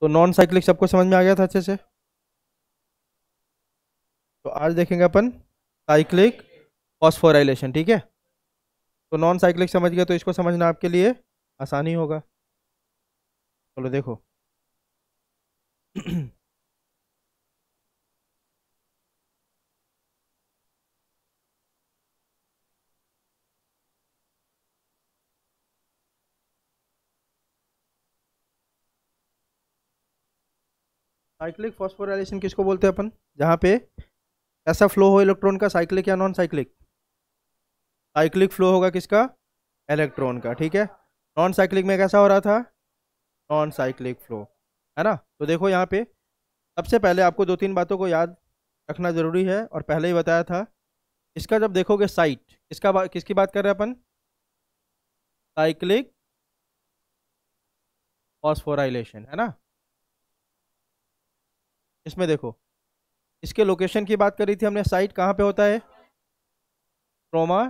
तो non cyclic सबको समझ में आ गया था अच्छे से। तो आज देखेंगे अपन साइक्लिक फॉस्फोराइलेशन, ठीक है। तो नॉन साइक्लिक समझ गया तो इसको समझना आपके लिए आसानी होगा। चलो देखो। साइक्लिक फॉस्फोराइलेशन किसको बोलते हैं अपन? जहाँ पे ऐसा फ्लो हो इलेक्ट्रॉन का, साइक्लिक या नॉन साइक्लिक। साइक्लिक फ्लो होगा किसका? इलेक्ट्रॉन का, ठीक है। नॉन साइक्लिक में कैसा हो रहा था? नॉन साइक्लिक फ्लो, है ना। तो देखो यहाँ पे सबसे पहले आपको दो तीन बातों को याद रखना जरूरी है, और पहले ही बताया था। इसका जब देखोगे साइट, किसकी बात कर रहे हैं अपन? साइक्लिक फॉस्फोराइलेशन, है ना। इसमें देखो, इसके लोकेशन की बात करी थी हमने। साइट कहाँ पे होता है? स्ट्रोमा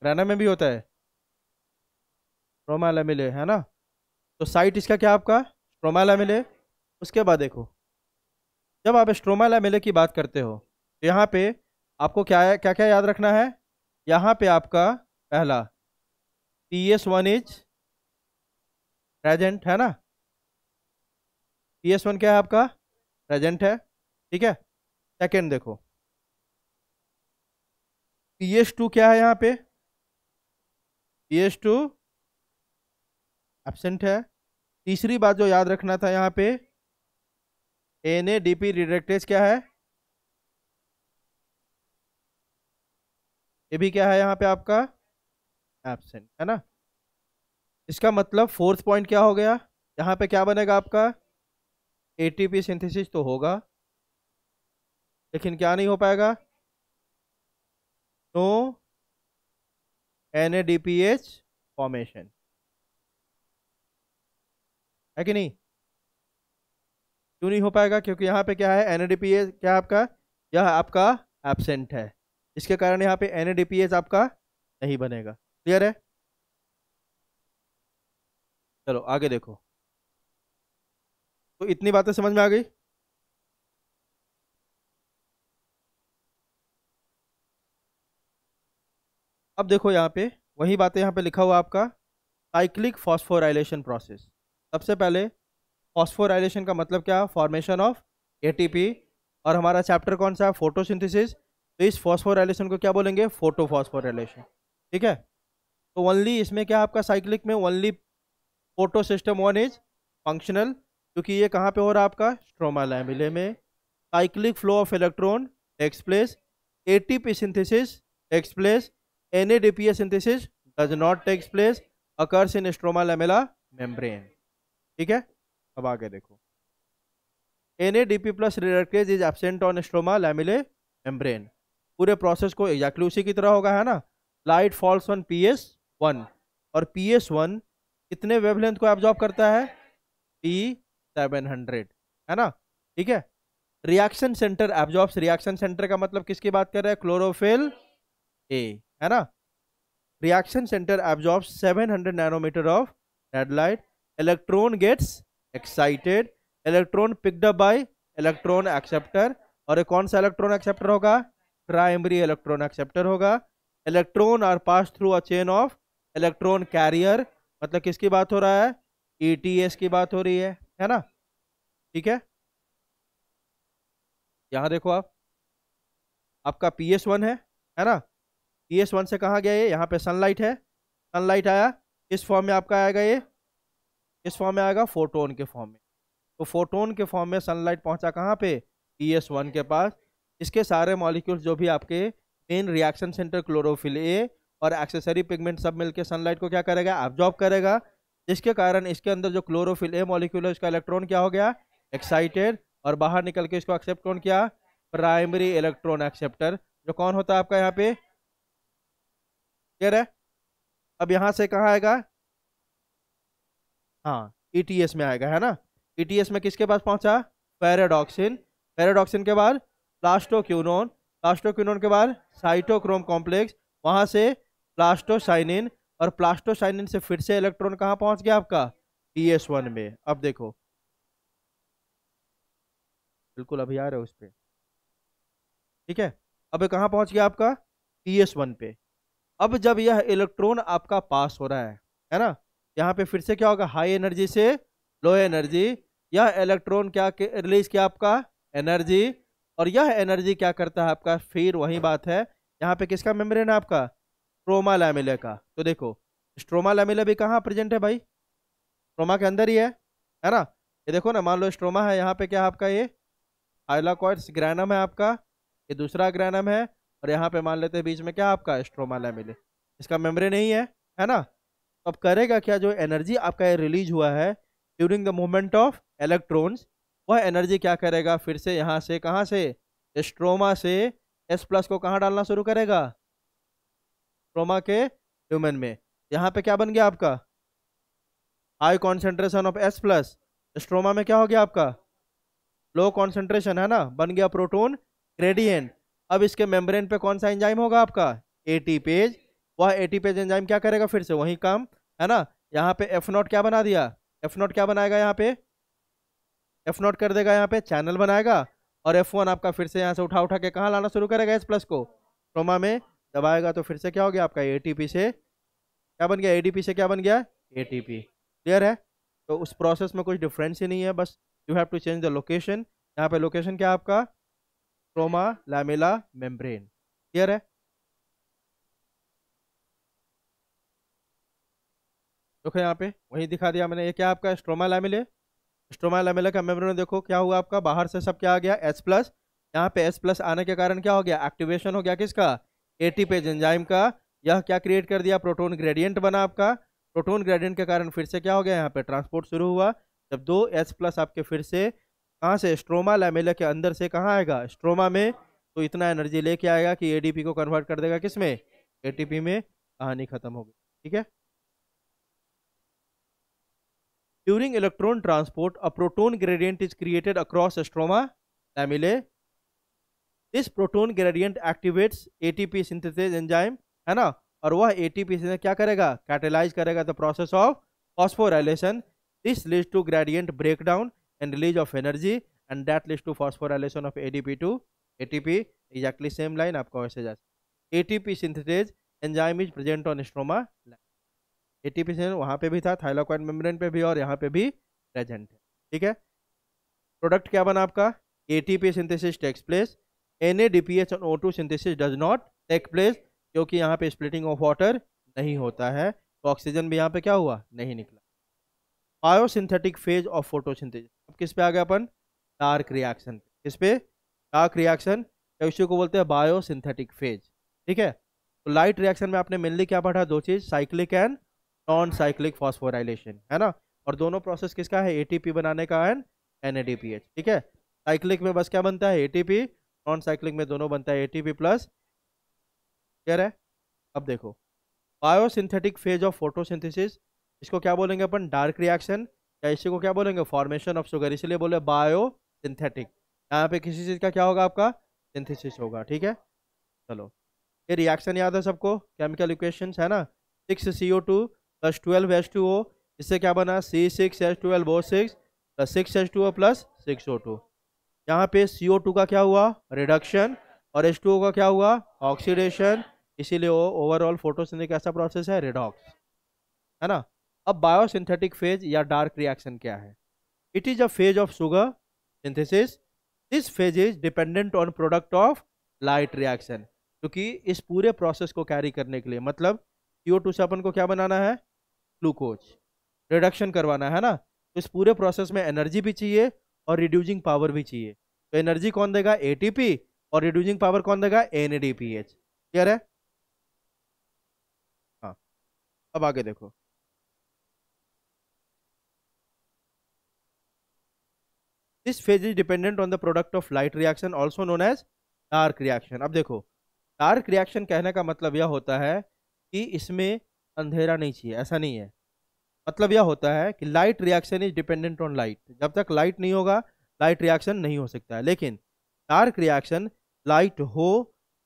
ग्रेना में भी होता है, स्ट्रोमा लैमेले, है ना। तो साइट इसका क्या आपका? स्ट्रोमा लैमेले। उसके बाद देखो, जब आप स्ट्रोमा लैमेले की बात करते हो तो यहाँ पे आपको क्या क्या क्या याद रखना है? यहाँ पे आपका पहला PS1 इज प्रेजेंट, है ना। PS1 क्या है आपका? प्रेजेंट है, ठीक है। सेकेंड देखो, PS2 क्या है यहाँ पे? PS2 एब्सेंट है। तीसरी बात जो याद रखना था यहाँ पे, NADP रिडक्टेज क्या है? ये भी क्या है यहाँ पे आपका? एब्सेंट, है ना। इसका मतलब फोर्थ पॉइंट क्या हो गया? यहाँ पे क्या बनेगा आपका? ATP सिंथेसिस तो होगा, लेकिन क्या नहीं हो पाएगा? नो NADPH फॉर्मेशन, है कि नहीं? क्यों नहीं हो पाएगा? क्योंकि यहाँ पे क्या है? NADPH क्या आपका? यह आपका एब्सेंट है। इसके कारण यहाँ पे NADPH आपका नहीं बनेगा। क्लियर है? चलो आगे देखो। तो इतनी बातें समझ में आ गई। अब देखो यहाँ पे वही बातें यहाँ पे लिखा हुआ आपका साइक्लिक फॉस्फोराइलेशन प्रोसेस। सबसे पहले फॉस्फोराइलेशन का मतलब क्या? Formation of ATP। और हमारा चैप्टर कौन सा है? फोटोसिंथेसिस। तो इस फॉस्फोराइलेशन को क्या बोलेंगे? फोटोफॉस्फोराइलेशन, ठीक है। तो ओनली इसमें क्या आपका साइक्लिक में only photo system one is functional, क्योंकि ये कहाँ पे हो रहा है आपका? स्ट्रोमा लैमेले में। Cyclic flow of electron takes place, ATP synthesis takes place, NADPH synthesis does not takes place, occurs in stroma lamella membrane, ठीक है। अब आगे देखो, NADP plus reductase is absent on stroma lamellae membrane. पूरे process को exactly उसी की तरह होगा, है ना। लाइट फॉल्स ऑन PS1, और PS1 कितने वेवलेंथ को एब्जॉर्ब करता है? P700, है ना, ठीक है। Reaction centre absorbs, reaction centre का मतलब किसकी बात कर रहे हैं? क्लोरोफिल A, है ना। Reaction centre absorbs 700 nanometre of red light. Electron gets excited, electron picked up by electron acceptor. और ये कौन सा इलेक्ट्रॉन एक्सेप्टर होगा? प्राइमरी इलेक्ट्रॉन एक्सेप्टर होगा। Electron are pass through a chain of electron carrier. मतलब किसकी बात हो रहा है? ETS की बात हो रही है ना, ठीक है। यहाँ देखो आप, आपका PS1 है ना। PS1 से कहाँ गया ये? यहाँ पे सनलाइट है। सनलाइट आया, किस फॉर्म में आपका आएगा ये? किस फॉर्म में आएगा? फोटोन के फॉर्म में। तो फोटोन के फॉर्म में सनलाइट पहुंचा कहाँ पे? PS1 के पास। इसके सारे मॉलिक्यूल्स जो भी आपके main reaction centre chlorophyll A और एक्सेसरी पिगमेंट सब मिलके सनलाइट को क्या करेगा? एब्जॉर्ब करेगा। जिसके कारण इसके अंदर जो क्लोरोफिल ए मॉलिक्यूल है उसका इलेक्ट्रॉन क्या हो गया? एक्साइटेड। और बाहर निकल के इसको एक्सेप्ट कौन किया? प्राइमरी इलेक्ट्रॉन एक्सेप्टर, जो कौन होता है आपका यहाँ पे? क्लियर है? अब यहाँ से कहाँ आएगा? हाँ, ETS में आएगा, है ना। ETS में किसके पास पहुंचा? पैराडॉक्सिन। पैराडॉक्सिन के बाद प्लास्टोक्यूनोन, प्लास्टोक्यूनोन के बाद साइटोक्रोम कॉम्प्लेक्स, वहां से प्लास्टोसाइनिन, और प्लास्टोसाइनिन से फिर से इलेक्ट्रॉन कहाँ पहुंच गया आपका, PS1 में। अब देखो बिल्कुल अभी आ रहे हो उस पे, ठीक है। अब कहाँ पहुंच गया आपका, PS1 पे। अब जब यह इलेक्ट्रॉन आपका पास हो रहा है ना, यहाँ पे फिर से क्या होगा, हाई एनर्जी से लो एनर्जी। यह इलेक्ट्रॉन क्या रिलीज किया आपका, एनर्जी। और यह एनर्जी क्या करता है आपका, फिर वही बात है, यहाँ पे किसका मेम्ब्रेन है आपका, स्ट्रोमा लैमेला का। तो देखो स्ट्रोमा लैमेला भी कहाँ प्रेजेंट है भाई, स्ट्रोमा के अंदर ही है ना। ये देखो ना, मान लो स्ट्रोमा है, यहाँ पे क्या है आपका, ये हाइलाकॉइड्स ग्रैनम है आपका, ये दूसरा ग्रैनम है, और यहाँ पे मान लेते हैं बीच में क्या आपका स्ट्रोमा लैमेला, इसका मेम्ब्रेन नहीं है ना। तो अब करेगा क्या, जो एनर्जी आपका ये रिलीज हुआ है during the movement of electrons, वह एनर्जी क्या करेगा, फिर से यहाँ से कहाँ से, स्ट्रोमा से S+ को कहाँ डालना शुरू करेगा, स्ट्रोमा के ह्यूमन में। यहाँ पे क्या बन गया आपका, high concentration of S+, stroma में क्या हो गया आपका, लो कॉन्सेंट्रेशन, है ना, बन गया प्रोटोन ग्रेडियंट। अब इसके मेम्ब्रेन पे कौन सा एंजाइम होगा आपका, एटीपेज। वह एटीपेज एंजाइम क्या करेगा, फिर से वही काम, है ना। यहाँ पे F0 क्या बना दिया, F0 क्या बनाएगा, यहाँ पे F0 कर देगा, यहाँ पे चैनल बनाएगा। और F1 आपका फिर से यहाँ से उठा उठा के कहाँ लाना शुरू करेगा, S+ को स्ट्रोमा में दबाएगा। तो फिर से क्या हो गया आपका, एटीपी से क्या बन गया, एडीपी से क्या बन गया, एटीपी। क्लियर है। तो उस प्रोसेस में कुछ डिफरेंस ही नहीं है, बस you have to change the location. यहाँ पे लोकेशन क्या है आपका, स्ट्रोमा लैमेला मेम्ब्रेन। क्लियर है। देखो यहाँ पे वही दिखा दिया मैंने, ये क्या आपका स्ट्रोमा लैमेला, स्ट्रोमा लैमेला का मेम्ब्रेन। देखो क्या हुआ आपका, बाहर से सब क्या आ गया, S+। यहाँ पे S+ आने के कारण क्या हो गया, एक्टिवेशन हो गया किसका, एटीपेज एंजाइम का। यह क्या क्रिएट कर दिया, प्रोटोन ग्रेडियंट बना आपका। प्रोटोन ग्रेडियंट के कारण फिर से क्या हो गया, यहाँ पे ट्रांसपोर्ट शुरू हुआ। जब 2 S+ आपके फिर से कहाँ से, स्ट्रोमा लैमेला के अंदर से कहाँ आएगा, स्ट्रोमा में, तो इतना एनर्जी लेके आएगा कि एडीपी को कन्वर्ट कर देगा किस में, एटीपी में। कहानी खत्म हो गई, ठीक है। During electron transport, a proton gradient is created across stroma lamellae. This proton gradient activates ATP synthesis enzyme, है ना। और वह ATP से क्या करेगा, कैटेलाइज करेगा the process of phosphorylation. This leads to gradient breakdown and release of energy, and that leads to phosphorylation of ADP to ATP. Exactly same line आपका वैसे जैसे ATP synthesis enzyme is present on stroma. ATP से वहां पे भी था, thylakoid membrane पे भी, और यहाँ पे भी प्रेजेंट है, ठीक है। प्रोडक्ट क्या बना आपका, ATP synthesis takes place, NADPH और O2 synthesis does not take place, क्योंकि यहाँ पे स्प्लिटिंग ऑफ वाटर नहीं होता है, तो ऑक्सीजन भी यहाँ पे क्या हुआ, नहीं निकला। Biosynthetic phase of photosynthesis. अब किस पे आ गया अपन, डार्क रिएक्शन पे। किस पे, डार्क रिएक्शन, या इसी को बोलते हैं बायोसिंथेटिक फेज, ठीक है। तो लाइट रिएक्शन में आपने मेनली क्या पढ़ा, दो चीज, cyclic and non cyclic phosphorylation, है ना। और दोनों प्रोसेस किसका है, एटीपी बनाने का एंड NADPH, ठीक है। साइक्लिक में बस क्या बनता है, एटीपी, नॉन साइक्लिक में दोनों बनता है ATP+। क्लियर है। अब देखो बायोसिंथेटिक फेज ऑफ फोटोसिंथेसिस, इसको क्या बोलेंगे अपन, डार्क रिएक्शन, या इसी को क्या बोलेंगे, फॉर्मेशन ऑफ शुगर, इसलिए बोले बायोसिंथेटिक। यहाँ पे किसी चीज का क्या होगा आपका, सिंथेसिस होगा, ठीक है। चलो ये रिएक्शन याद है सबको, केमिकल इक्वेशंस है ना, 6CO2 + 12H2O, इससे क्या बना, C6H12O6 + 6H2O + 6O2। यहाँ पे CO2 का क्या हुआ, रिडक्शन, और H2O का क्या हुआ, ऑक्सीडेशन, इसीलिए वो ओवरऑल फोटोसिंथेसिस कैसा प्रोसेस है, रिडॉक्स, है ना। अब बायोसिंथेटिक फेज या डार्क रिएक्शन क्या है, it is a phase of sugar synthesis. This phase is dependent on product of light reaction, क्योंकि इस पूरे प्रोसेस को कैरी करने के लिए, मतलब CO2 से अपन को क्या बनाना है, ग्लूकोज, रिडक्शन करवाना है ना, तो इस पूरे प्रोसेस में एनर्जी भी चाहिए और रिड्यूसिंग पावर भी चाहिए। तो एनर्जी कौन देगा, ATP, और रिड्यूसिंग पावर कौन देगा, NADPH। क्लियर है। हाँ अब आगे देखो, this phase is dependent on the product of light reaction, also known as dark reaction. अब देखो डार्क रिएक्शन कहने का मतलब यह होता है कि इसमें अंधेरा नहीं चाहिए, ऐसा नहीं है। मतलब यह होता है कि light reaction is dependent on light, जब तक लाइट नहीं होगा लाइट रिएक्शन नहीं हो सकता है। लेकिन डार्क रिएक्शन लाइट हो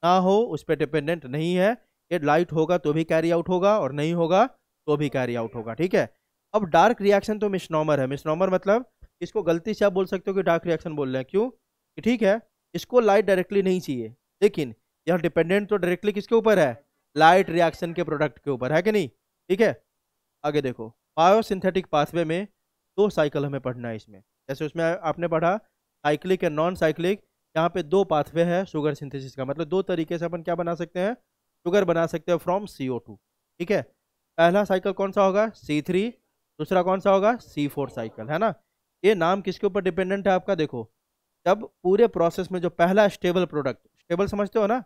ना हो उस पर डिपेंडेंट नहीं है, ये लाइट होगा तो भी कैरी आउट होगा और नहीं होगा तो भी कैरी आउट होगा, ठीक है। अब डार्क रिएक्शन तो मिसनॉमर है। मिसनॉमर मतलब इसको गलती से आप बोल सकते हो कि डार्क रिएक्शन बोल रहे हैं, क्यों कि ठीक है इसको लाइट डायरेक्टली नहीं चाहिए, लेकिन यह डिपेंडेंट तो डायरेक्टली किसके ऊपर है, लाइट रिएक्शन के प्रोडक्ट के ऊपर, है कि नहीं, ठीक है। आगे देखो, बायोसिंथेटिक पाथवे में 2 साइकिल हमें पढ़ना है इसमें। जैसे उसमें आपने पढ़ा साइक्लिक एंड नॉन साइक्लिक, यहाँ पे 2 पाथवे है शुगर सिंथेसिस का, मतलब 2 तरीके से अपन क्या बना सकते हैं, शुगर बना सकते हैं फ्रॉम CO2, ठीक है। पहला साइकिल कौन सा होगा, C3, दूसरा कौन सा होगा, C4 साइकिल, है ना। ये नाम किसके ऊपर डिपेंडेंट है आपका, देखो जब पूरे प्रोसेस में जो पहला स्टेबल प्रोडक्ट, स्टेबल समझते हो ना,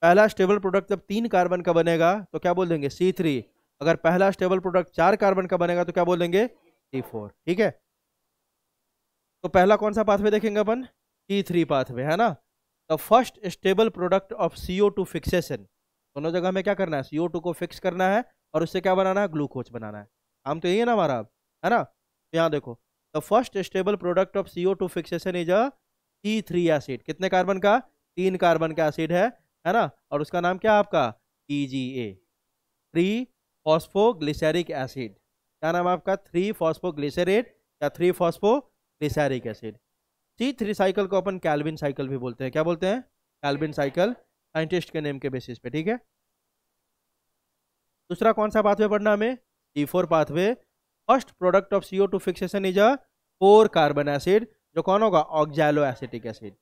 पहला स्टेबल प्रोडक्ट जब 3 कार्बन का बनेगा तो क्या बोल देंगे, C3। अगर पहला स्टेबल प्रोडक्ट 4 कार्बन का बनेगा तो क्या बोल देंगे, C4, ठीक है। तो पहला कौन सा पाथवे देखेंगे अपन, C3 पाथवे, है ना। The first stable product of CO2 fixation, दोनों जगह में क्या करना है, CO2 को फिक्स करना है और उससे क्या बनाना है, ग्लूकोज बनाना है। काम तो यही है ना हमारा, है ना। तो यहाँ देखो, the first stable product of CO2 fixation is a C3 acid, कितने कार्बन का, 3 कार्बन का एसिड है ना। और उसका नाम क्या है आपका, TGA, 3 फॉस्फोग्लिसरिक एसिड। क्या नाम है आपका, 3 फॉस्फोग्लिसरेट या 3 फॉस्फोग्लिसरिक एसिड। C3 साइकिल को अपन कैल्विन साइकिल भी बोलते हैं, क्या बोलते हैं, कैल्विन साइकिल, साइंटिस्ट के नेम के बेसिस पे, ठीक है। दूसरा कौन सा पाथवे पढ़ना हमें, C4 pathway. First product of CO2 fixation is a 4 carbon acid, जो कौन होगा, ऑक्सैलो एसिटिक एसिड,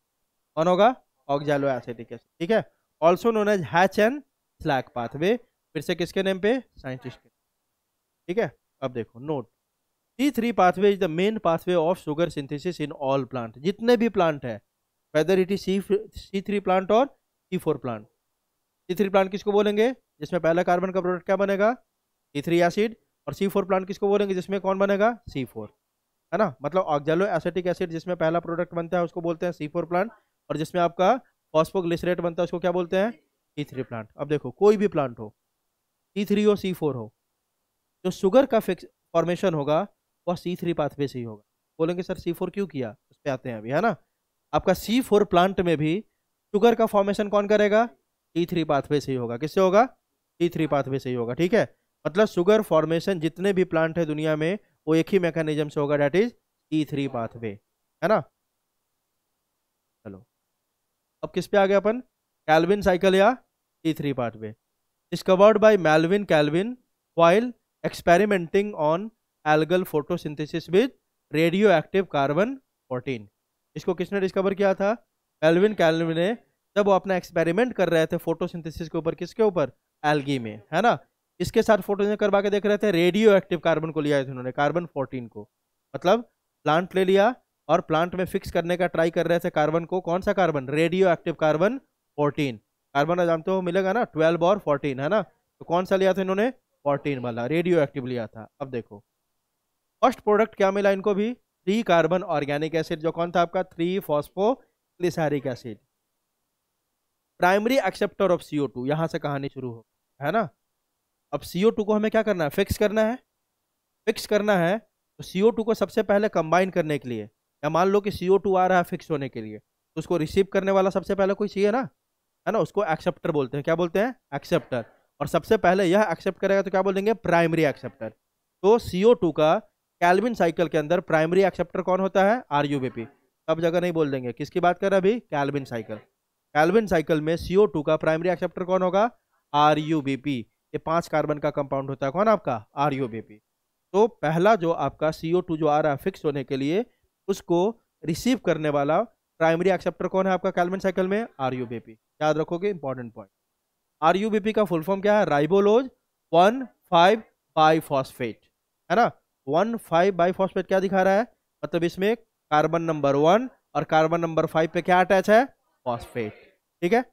कौन होगा, ऑक्सैलो एसिटिक एसिड, ठीक है। Also known as Hatch and Slack pathway, फिर से किसके नेम पे, साइंटिस्ट के, ठीक है। अब देखो note, C3 pathway is the main pathway of sugar synthesis in all plant, जितने भी प्लांट है, whether it is C3 plant और C4 प्लांट। C3 प्लांट किसको बोलेंगे, जिसमें पहला कार्बन का प्रोडक्ट क्या बनेगा, C3 एसिड, और C4 प्लांट किसको बोलेंगे, जिसमें कौन बनेगा, C4, है ना। मतलब ऑक्सैलो एसिटिक एसिड जिसमें पहला प्रोडक्ट बनता है उसको बोलते हैं C4 प्लांट, और जिसमें आपका फॉस्फोग्लिसरेट बनता है उसको क्या बोलते हैं, C3 प्लांट। अब देखो कोई भी प्लांट हो, C3 हो C4 हो, जो शुगर का फिक्स फॉर्मेशन होगा वह C3 पाथवे से ही होगा। बोलेंगे सर C4 क्यों किया, उस पर आते हैं अभी, है ना। आपका C4 प्लांट में भी शुगर का फॉर्मेशन कौन करेगा, C3 पाथवे से ही होगा, किससे होगा, C3 पाथवे से ही होगा, ठीक है। मतलब शुगर फॉर्मेशन जितने भी प्लांट है दुनिया में वो एक ही मैकेनिज्म से होगा, डेट इज C3 पाथवे, है ना। चलो अब किस पे आ गए अपन, कैल्विन साइकिल या C3 pathway. Discovered by Melvin Calvin while experimenting on algal photosynthesis with radioactive carbon 14। इसको किसने डिस्कवर किया था, मेल्विन कैल्विन ने, जब वो अपना एक्सपेरिमेंट कर रहे थे फोटोसिंथेसिस के ऊपर, किसके ऊपर, एल्गी में, है ना। इसके साथ फोटो करवा के देख रहे थे, रेडियो एक्टिव कार्बन को लिया था उन्होंने, कार्बन 14 को, मतलब प्लांट ले लिया और प्लांट में फिक्स करने का ट्राई कर रहे थे कार्बन को, कौन सा carbon, radio active carbon 14। Carbon जानते हो मिलेगा ना 12 और 14, है ना। तो कौन सा लिया था इन्होंने, 14 वाला रेडियो एक्टिव लिया था। अब देखो फर्स्ट प्रोडक्ट क्या मिला इनको भी, 3 कार्बन ऑर्गेनिक एसिड, जो कौन था आपका, 3 phosphoglyceric acid. Primary acceptor of CO2, यहां से कहानी शुरू हो, है ना। अब CO2 को हमें क्या करना है, फिक्स करना है, फिक्स करना है। तो CO2 को सबसे पहले कंबाइन करने के लिए, या मान लो कि CO2 आ रहा है फिक्स होने के लिए, तो उसको रिसीव करने वाला सबसे पहले कोई चाहिए ना, है ना, उसको एक्सेप्टर बोलते हैं, क्या बोलते हैं, एक्सेप्टर। और सबसे पहले यह एक्सेप्ट करेगा तो क्या बोल देंगे, प्राइमरी एक्सेप्टर। तो CO2 का कैल्विन साइकिल के अंदर प्राइमरी एक्सेप्टर कौन होता है, RUBP। सब जगह नहीं बोल देंगे, किसकी बात कर रहे हैं अभी, कैल्विन साइकिल। कैल्विन साइकिल में CO2 का प्राइमरी एक्सेप्टर कौन होगा, RUBP। ये 5 कार्बन का कंपाउंड होता है, कौन आपका, RUBP। तो पहला जो आपका CO2 जो आ रहा है फिक्स होने के लिए, उसको रिसीव करने वाला प्राइमरी एक्सेप्टर कौन है आपका कैल्विन साइकिल में, RUBP। याद रखोगे, इंपॉर्टेंट पॉइंट। RUBP का फुल फॉर्म क्या है, राइबोलोज 1,5 बाइफॉस्फेट, है ना। 1,5 बाइफॉस्फेट क्या दिखा रहा है, मतलब इसमें कार्बन नंबर 1 और कार्बन नंबर 5 पे क्या अटैच है, फॉस्फेट, ठीक है।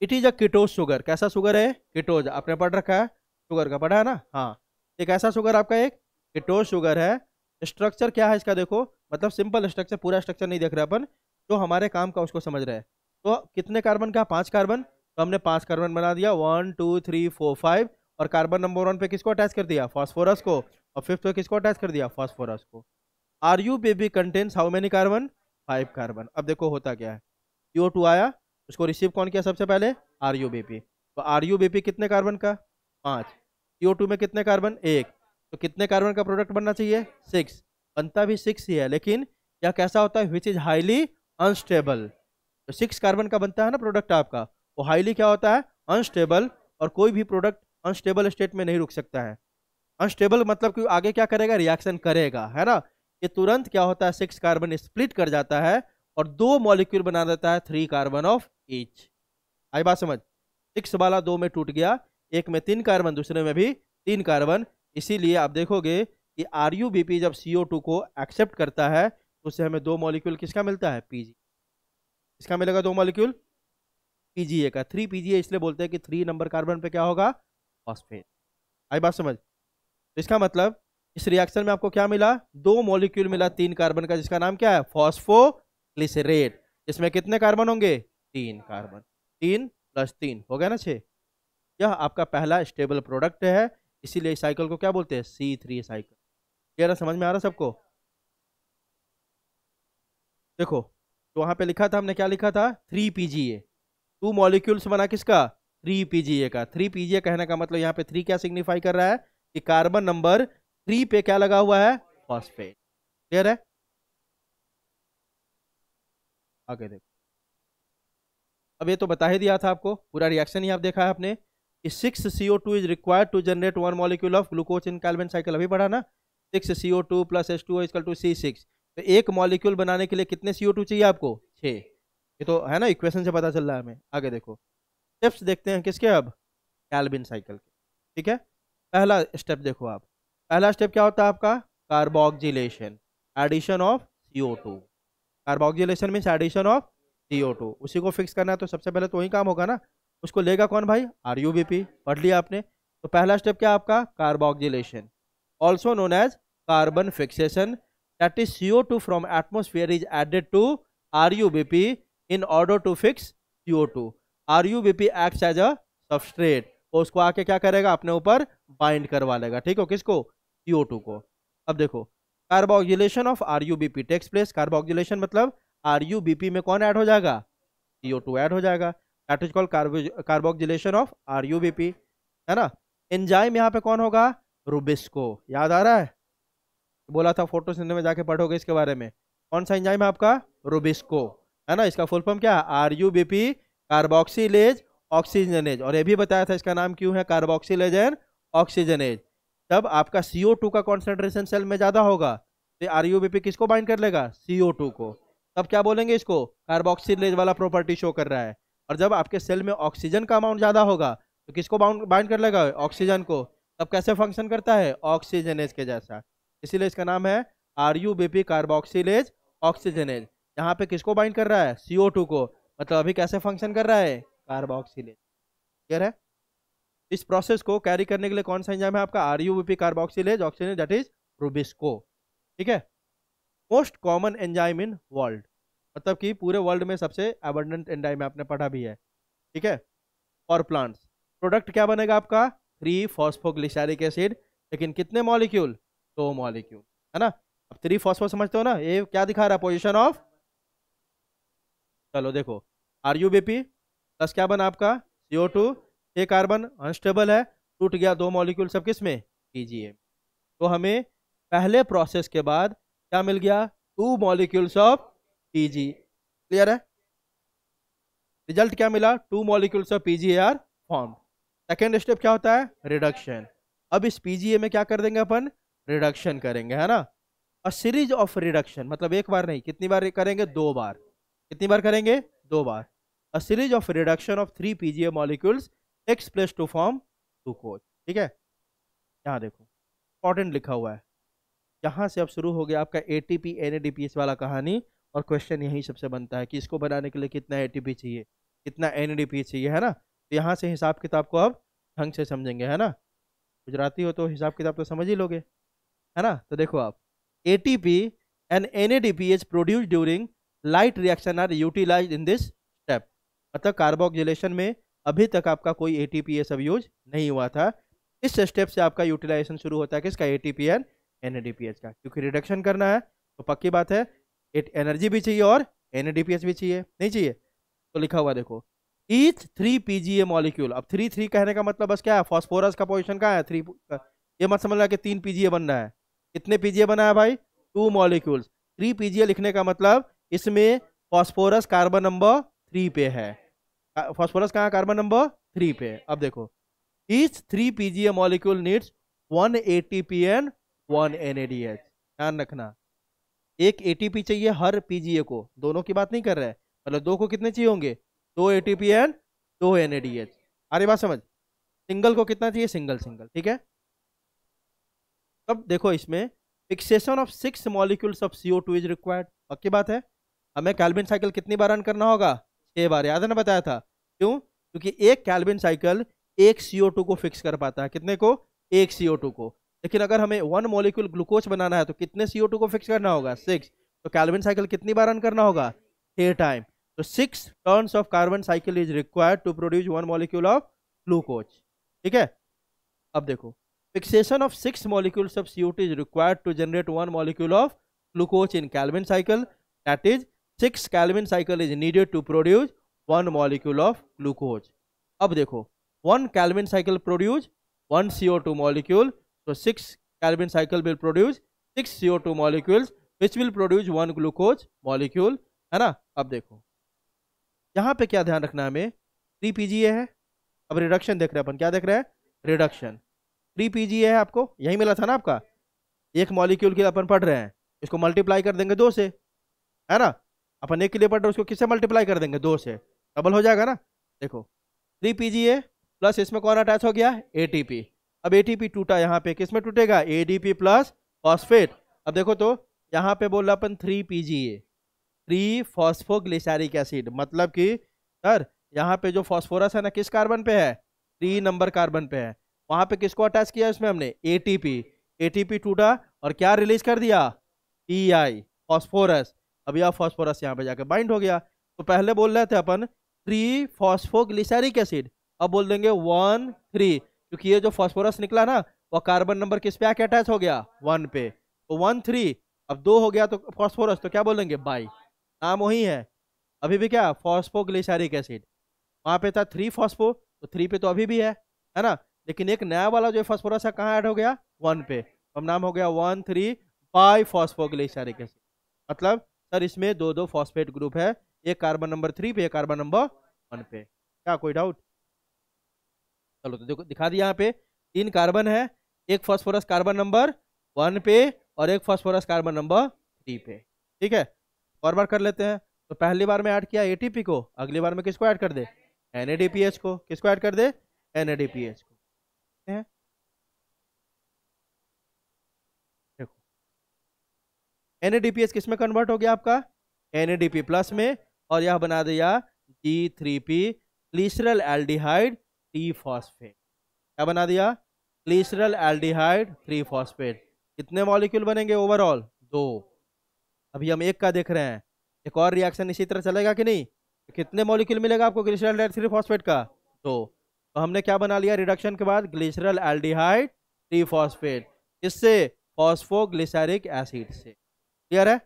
इट इज अ कीटोज शुगर, कैसा शुगर है, कीटोज, आपने पढ़ रखा है शुगर का, पढ़ा है ना, हाँ। एक ऐसा शुगर आपका एक कीटोज शुगर है। स्ट्रक्चर क्या है इसका देखो, मतलब सिंपल स्ट्रक्चर, पूरा स्ट्रक्चर नहीं देख रहे अपन, जो हमारे काम का उसको समझ रहे हैं। तो कितने कार्बन का, 5 कार्बन, तो हमने 5 कार्बन बना दिया, 1 2 3 4 5, और कार्बन नंबर 1 पे किसको अटैच कर दिया, फॉस्फोरस को, और 5th पे किसको अटैच कर दिया, फॉस्फोरस को। RUBP contains how many carbon, 5 carbon. अब देखो होता क्या है, CO2 आया उसको रिसीव कौन किया सबसे पहले? RUBP। तो RUBP कितने कार्बन का? 5। CO2 में कितने कार्बन? 1। तो कितने कार्बन का प्रोडक्ट बनना चाहिए? 6। बनता भी 6 ही है, लेकिन यह कैसा होता है? Which is highly unstable. तो 6 कार्बन का बनता है ना प्रोडक्ट आपका, वो हाईली क्या होता है? अनस्टेबल। और कोई भी प्रोडक्ट अनस्टेबल स्टेट में नहीं रुक सकता है। अनस्टेबल मतलब कि आगे क्या करेगा? रिएक्शन करेगा, है ना। ये तुरंत क्या होता है? 6 कार्बन स्प्लिट कर जाता है और 2 मॉलिक्यूल बना देता है 3 कार्बन ऑफ ईच। आई बात समझ? 6 वाला 2 में टूट गया, एक में 3 कार्बन, दूसरे में भी 3 कार्बन। इसीलिए आप देखोगे कि RUBP जब CO2 को एक्सेप्ट करता है तो उससे हमें 2 मॉलिक्यूल किसका मिलता है? PG। इसका मिलेगा 2 मॉलिक्यूल PGA का। 3 PGA इसलिए बोलते हैं कि 3 नंबर कार्बन पे क्या होगा? फॉस्फेट। आई बात समझ? तो इसका मतलब इस रिएक्शन में आपको क्या मिला? 2 मॉलिक्यूल मिला 3 कार्बन का, जिसका नाम क्या है? फॉस्फोग्लिसरेट। इसमें कितने कार्बन होंगे? 3 कार्बन। 3 + 3 हो गया ना 6। यह आपका पहला स्टेबल प्रोडक्ट है, इसीलिए इस साइकिल को क्या बोलते हैं? C3 cycle. क्लियर है? समझ में आ रहा सबको? देखो, तो वहां पे लिखा था, हमने क्या लिखा था? 3 PGA। 2 मॉलिक्यूल्स बना किसका? 3 PGA का। 3 PGA कहने का मतलब यहाँ पे 3 क्या सिग्निफाई कर रहा है? कि कार्बन नंबर 3 पे क्या लगा हुआ है? फॉस्फेट। क्लियर है? आगे देखो, अब ये तो बता ही दिया था आपको, पूरा रिएक्शन ही आप देखा है आपने कि 6 CO2 is required to generate 1 molecule of glucose in Calvin cycle. अभी पढ़ा ना? 6 CO2 + H2O = C6। तो एक मॉलिक्यूल बनाने के लिए कितने CO2 चाहिए आपको? 6। ये तो है ना, इक्वेशन से पता चल रहा है हमें। आगे देखो, स्टेप्स देखते हैं किसके अब? कैल्विन साइकिल के। ठीक है, पहला स्टेप देखो आप। पहला स्टेप क्या होता है आपका? Carboxylation, addition of CO2। Carboxylation means addition of CO2। उसी को फिक्स करना है, तो सबसे पहले तो वही काम होगा ना। उसको लेगा कौन भाई? RUBP। पढ़ लिया आपने। तो पहला स्टेप क्या आपका? Carboxylation, also known as carbon fixation, that is CO2 from atmosphere is added to RUBP in order to fix CO2। RUBP acts as a substrate, और उसको आके क्या करेगा? अपने ऊपर बाइंड करवा लेगा। ठीक हो? किसको? CO2 को। अब देखो, carboxylation of RUBP takes place. Carboxylation मतलब RUBP में कौन ऐड हो जाएगा? CO2 ऐड हो जाएगा। That is called carboxylation of RUBP, है ना। एंजाइम यहाँ पे कौन होगा? रुबिस्को। याद आ रहा है? बोला था फोटोसिंथेसिस में जाके पढ़ोगे इसके बारे में। कौन सा एंजाइम है आपका? रुबिस्को, है ना। इसका फुल फॉर्म क्या है? RUBP carboxylase oxygenase. और ये भी बताया था इसका नाम क्यों है कार्बोक्सिलेज एंड ऑक्सीजनेज। जब आपका CO2 का कॉन्सेंट्रेशन सेल में ज्यादा होगा तो RUBP किसको बाइंड कर लेगा? CO2 को। तब क्या बोलेंगे इसको? कार्बोक्सिलेज वाला प्रॉपर्टी शो कर रहा है। और जब आपके सेल में ऑक्सीजन का अमाउंट ज्यादा होगा तो किसको बाइंड कर लेगा? ऑक्सीजन को। तब कैसे फंक्शन करता है? ऑक्सीजनेज के जैसा। इसीलिए इसका नाम है RUBP कार्बोक्सिलेज ऑक्सीजनेज। यहाँ पे किसको बाइंड कर रहा है? CO2 को। मतलब अभी कैसे फंक्शन कर रहा है? कार्बोक्सिलेज। क्लियर है? इस प्रोसेस को कैरी करने के लिए कौन सा एंजाइम है आपका? RUBP carboxylase oxygenase, that is Rubisco. ठीक है, most common enzyme in world, मतलब कि पूरे वर्ल्ड में सबसे एबंडेंट एंजाइम आपने पढ़ा भी है। ठीक है, फॉर प्लांट्स। प्रोडक्ट क्या बनेगा आपका? 3 फॉस्फोग्लिसरिक एसिड। लेकिन कितने मॉलिक्यूल? 2 मॉलिक्यूल, है ना। अब 3 फॉस्फो समझते हो ना? ये क्या दिखा रहा है? Position of. चलो देखो, RUBP प्लस क्या बना आपका? CO2। 6 कार्बन अनस्टेबल है, टूट गया 2 मॉलिक्यूल, सब किस में? PGA। तो हमें पहले प्रोसेस के बाद क्या मिल गया? 2 मॉलिक्यूल्स ऑफ PG। क्लियर है? रिजल्ट क्या मिला? 2 molecules of PGA are formed. Second step क्या होता है? रिडक्शन। अब इस PGA में क्या कर देंगे अपन? रिडक्शन करेंगे, है ना। अ सीरीज ऑफ रिडक्शन, मतलब एक बार नहीं, कितनी बार करेंगे? 2 बार। कितनी बार करेंगे? 2 बार। A series of reduction of 3 PGA molecules takes place to form glucose. ठीक है, यहाँ देखो इंपॉर्टेंट लिखा हुआ है। यहाँ से अब शुरू हो गया आपका ATP NADPH वाला कहानी। और क्वेश्चन यही सबसे बनता है कि इसको बनाने के लिए कितना ATP चाहिए, कितना NADPH चाहिए, है ना। तो यहाँ से हिसाब किताब को अब ढंग से समझेंगे, है ना। गुजराती हो तो हिसाब किताब तो समझ ही लोगे, है ना। तो देखो आप, ATP and NADPH produce during light reaction are utilized in this step. मतलब कार्बोक्सिलेशन में अभी तक आपका कोई ATP ये सब यूज नहीं हुआ था। इस स्टेप से आपका यूटिलाइजेशन शुरू होता है किसका? ATP एंड NADPH का। क्योंकि रिडक्शन करना है तो पक्की बात है एनर्जी भी चाहिए और NADPH भी चाहिए, नहीं चाहिए। तो लिखा हुआ देखो, ईच 3 PGA मॉलिक्यूल। अब 3 कहने का मतलब बस क्या है, फॉस्फोरस का पोजीशन कहाँ है 3। ये मत समझ रहा कि 3 PGA बन रहा है। कितने पीजीए बना है भाई, 2 मॉलिक्यूल्स। 3 PGA लिखने का मतलब इसमें फॉस्फोरस कार्बन नंबर 3 पे है। फॉस्फोरस कहाँ कार्बन नंबर 3 पे है। अब देखो, each 3 PGA molecule needs 1 ATP and 1 NADH। ध्यान रखना, एक एटीपी चाहिए हर पीजीए को, दोनों की बात नहीं कर रहे हैं, मतलब दो को कितने चाहिए होंगे, 2 ATP एंड 2 NADH। अरे बात समझ, सिंगल को कितना चाहिए, सिंगल सिंगल, ठीक है। अब देखो इसमें fixation of 6 molecules of CO2 is required. पक्की बात है, हमें कैल्विन साइकिल कितनी बार रन करना होगा, 6 बार। याद है ना, बताया था। क्यों, क्योंकि एक कैल्विन साइकिल एक CO2 को फिक्स कर पाता है। कितने को, एक CO2 को। लेकिन अगर हमें 1 मॉलिक्यूल ग्लूकोज बनाना है तो कितने CO2 को फिक्स करना होगा, 6। तो कैल्विन साइकिल कितनी बार रन करना होगा, 6 टाइम। तो 6 turns of carbon cycle is required to produce 1 molecule of glucose. ठीक है। अब देखो, fixation of 6 molecules of CO2 is required to generate 1 molecule of glucose in Calvin cycle. That is, 6 Calvin cycle is needed to produce 1 molecule of glucose. अब देखो, 1 Calvin cycle produce 1 CO2 molecule. So 6 Calvin cycle will produce 6 CO2 molecules, which will produce 1 glucose molecule, है ना। अब देखो यहाँ पे क्या ध्यान रखना है हमें, 3 PGA है। अब रिडक्शन देख रहे हैं अपन, क्या देख रहे हैं, रिडक्शन। 3 PGA है, आपको यही मिला था ना आपका, एक मॉलिक्यूल के लिए अपन पढ़ रहे हैं, इसको मल्टीप्लाई कर देंगे 2 से, है ना। अपन एक के लिए पढ़ रहे हैं, उसको किससे मल्टीप्लाई कर देंगे, 2 से, डबल हो जाएगा ना। देखो 3 PGA प्लस इसमें कौन अटैच हो गया, ATP। अब ATP टूटा, यहाँ पे किस में टूटेगा, ADP प्लस फॉस्फेट। अब देखो तो यहाँ पे बोल रहा अपन 3 PGA, 3 फॉस्फोग्लिसैरिक एसिड। मतलब कि सर यहाँ पे जो फॉस्फोरस है ना, किस कार्बन पे है, 3 नंबर कार्बन पे है। वहां पे किसको अटैच किया इसमें हमने, ATP। ATP टूटा और क्या रिलीज कर दिया, PI, फॉस्फोरस। अब यह फॉस्फोरस यहाँ पे जाकर बाइंड हो गया। तो पहले बोल रहे थे अपन 3 फॉस्फोग्लिसैरिक एसिड, अब बोल देंगे 1 3, क्योंकि ये जो फॉस्फोरस निकला ना, वो कार्बन नंबर किस पे आके अटैच हो गया, 1 पे। तो 1 3, अब 2 हो गया तो फॉस्फोरस, तो क्या बोलेंगे, बाई। नाम वही है, अभी भी क्या, फॉस्फोग्लिसैरिक एसिड। वहां पे था 3 फॉस्फो, तो 3 पे तो अभी भी है ना। लेकिन एक नया वाला जो फॉस्फोरस है कहाँ ऐड हो गया, 1 पे। अब नाम हो गया 1 3 बाई फॉस्फोग्लिसैरिक एसिड। मतलब सर इसमें 2 फॉस्फेट ग्रुप है, एक कार्बन नंबर 3 पे, एक कार्बन नंबर 1 पे। क्या कोई डाउट, चलो तो देखो दिखा दिया, यहाँ पे 3 कार्बन है, एक फॉस्फोरस कार्बन नंबर 1 पे और एक फॉस्फोरस कार्बन नंबर 3 पे। ठीक है, और बार कर लेते हैं। तो पहली बार में ऐड किया ATP को, अगली बार में किसको ऐड कर दे, NADPH को। किसको ऐड कर दे, NADPH को। हैं? देखो NADPH किस में कन्वर्ट हो गया आपका, NADP प्लस में, और यह बना दिया G3P ग्लिसरल एल्डिहाइड 3 फॉस्फेट। क्या बना दिया, ग्लिसरल एल्डिहाइड 3 फॉस्फेट। कितने मॉलिक्यूल बनेंगे ओवरऑल, 2। अभी हम एक का देख रहे हैं, एक और रिएक्शन इसी तरह चलेगा कि नहीं। तो कितने मॉलिक्यूल मिलेगा आपको ग्लिसरल एल्डिहाइड 3 फॉस्फेट का, 2। तो हमने क्या बना लिया रिडक्शन के बाद, ग्लिसरल एल्डिहाइड 3 फॉस्फेट। इससे फॉस्फोग्लिसैरिक एसिड से। क्लियर है,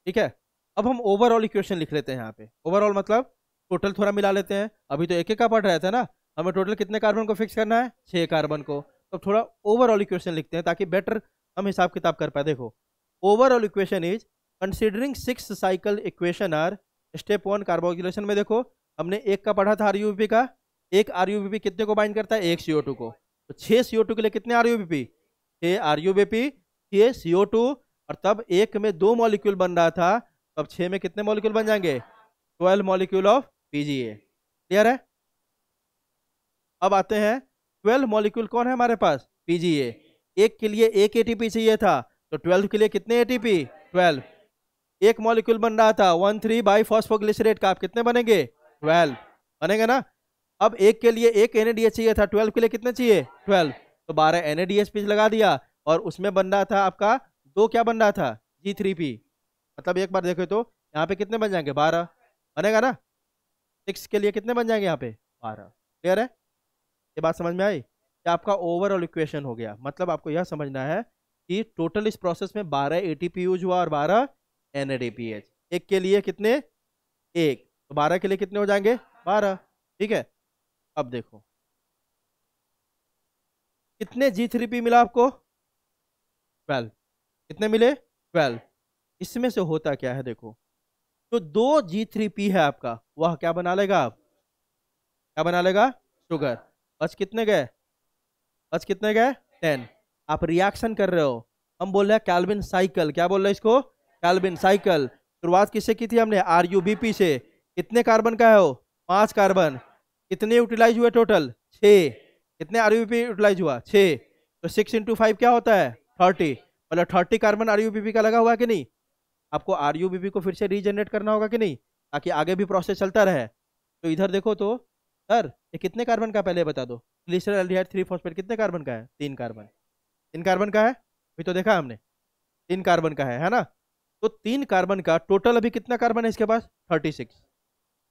ठीक है। अब हम ओवरऑल इक्वेशन लिख लेते हैं यहाँ पे। ओवरऑल मतलब टोटल थोड़ा मिला लेते हैं, अभी तो एक एक का पढ़ रहे थे ना, हमें टोटल कितने कार्बन को फिक्स करना है, 6 कार्बन को। तो थोड़ा ओवरऑल इक्वेशन लिखते हैं ताकि बेटर हम हिसाब किताब कर पाए। देखो overall equation is considering 6 cycle equation are, step 1 carboxylation में देखो हमने एक का पढ़ा था RUBP का, एक RUBP कितने को बाइंड करता है, एक CO2 को। तो 6 CO2 के लिए कितने RUBP, 6 RUBP, 6 CO2, और तब एक में 2 मॉलिक्यूल बन रहा था, तब 6 में कितने मॉलिक्यूल बन जाएंगे, 12 मॉलिक्यूल ऑफ PGA। क्लियर है। अब आते हैं 12 मॉलिक्यूल कौन है हमारे पास, PGA। एक के लिए एक ATP चाहिए था, तो 12 के लिए कितने ATP, 12। एक मॉलिक्यूल बन रहा था 1 3 बाई फॉस्फोग्लिसरेट का, आप कितने बनेंगे, 12 बनेगा ना। अब एक के लिए एक NADH चाहिए था, 12 के लिए कितने चाहिए, 12। तो 12 NADH पीस लगा दिया, और उसमें बन रहा था आपका 2, क्या बन रहा था, G3P। मतलब एक बार देखो तो यहाँ पे कितने बन जाएंगे, 12 बनेगा ना। 6 के लिए कितने बन जाएंगे यहाँ पे, 12। क्लियर है, ये बात समझ में आई। ये आपका ओवरऑल इक्वेशन हो गया। मतलब आपको यह समझना है कि टोटल इस प्रोसेस में 12 ATP यूज हुआ और 12 NADPH। एक के लिए कितने? एक, तो 12 के लिए कितने हो जाएंगे? 12। ठीक है, अब देखो कितने G3P मिला आपको? 12। कितने मिले? 12। इसमें से होता क्या है देखो, तो 2 G3P है आपका, वह क्या बना लेगा? आप क्या बना लेगा? शुगर। बस कितने गए? बस कितने गए? 10। आप रिएक्शन कर रहे हो, हम बोल रहे हैं कैल्विन साइकिल। क्या बोल रहे हैं इसको? Calvin cycle. शुरुआत किससे की थी हमने? RUBP से। कितने कार्बन का है वो? 5 कार्बन। कितने यूटिलाइज हुए टोटल? 6। कितने RUBP यूटिलाइज हुआ? 6। तो 6 × 5 क्या होता है? 30। मतलब 30 कार्बन RUBP का लगा हुआ है कि नहीं? आपको RUBP को फिर से रीजनरेट करना होगा कि नहीं, ताकि आगे भी प्रोसेस चलता रहे। तो इधर देखो तो सर, ये कितने कार्बन का पहले बता दो। ग्लिसरॉल्डिहाइड 3 फॉस्फेट कितने कार्बन का है? 3 कार्बन। 3 कार्बन का है, अभी तो देखा हमने। 3 कार्बन का है ना? तो 3 कार्बन का टोटल अभी कितना कार्बन है इसके पास? 36।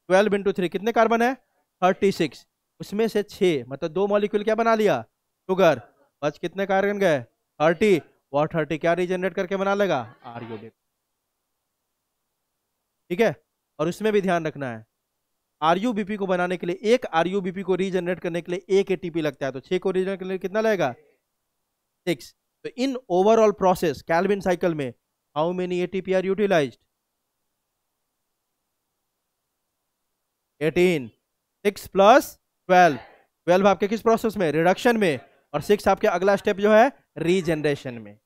12 × 3 कितने कार्बन है? 36। उसमें से 6 मतलब 2 मॉलिक्यूल क्या बना लिया? शुगर। बस कितने कार्बन गए? 30। और 30 क्या रीजनरेट करके बना लेगा? RUBP। ठीक है, और उसमें भी ध्यान रखना है, RUBP को बनाने के लिए, एक RUBP को रीजनरेट करने के लिए 1 ATP लगता है, तो 6 को रीजनरेट करने के लिए कितना लगेगा? 6। तो in overall process Calvin cycle में how many ATP are utilized? 18। 6 + 12। 12 आपके किस प्रोसेस में? रिडक्शन में। और 6 आपके अगला स्टेप जो है रीजनरेशन में।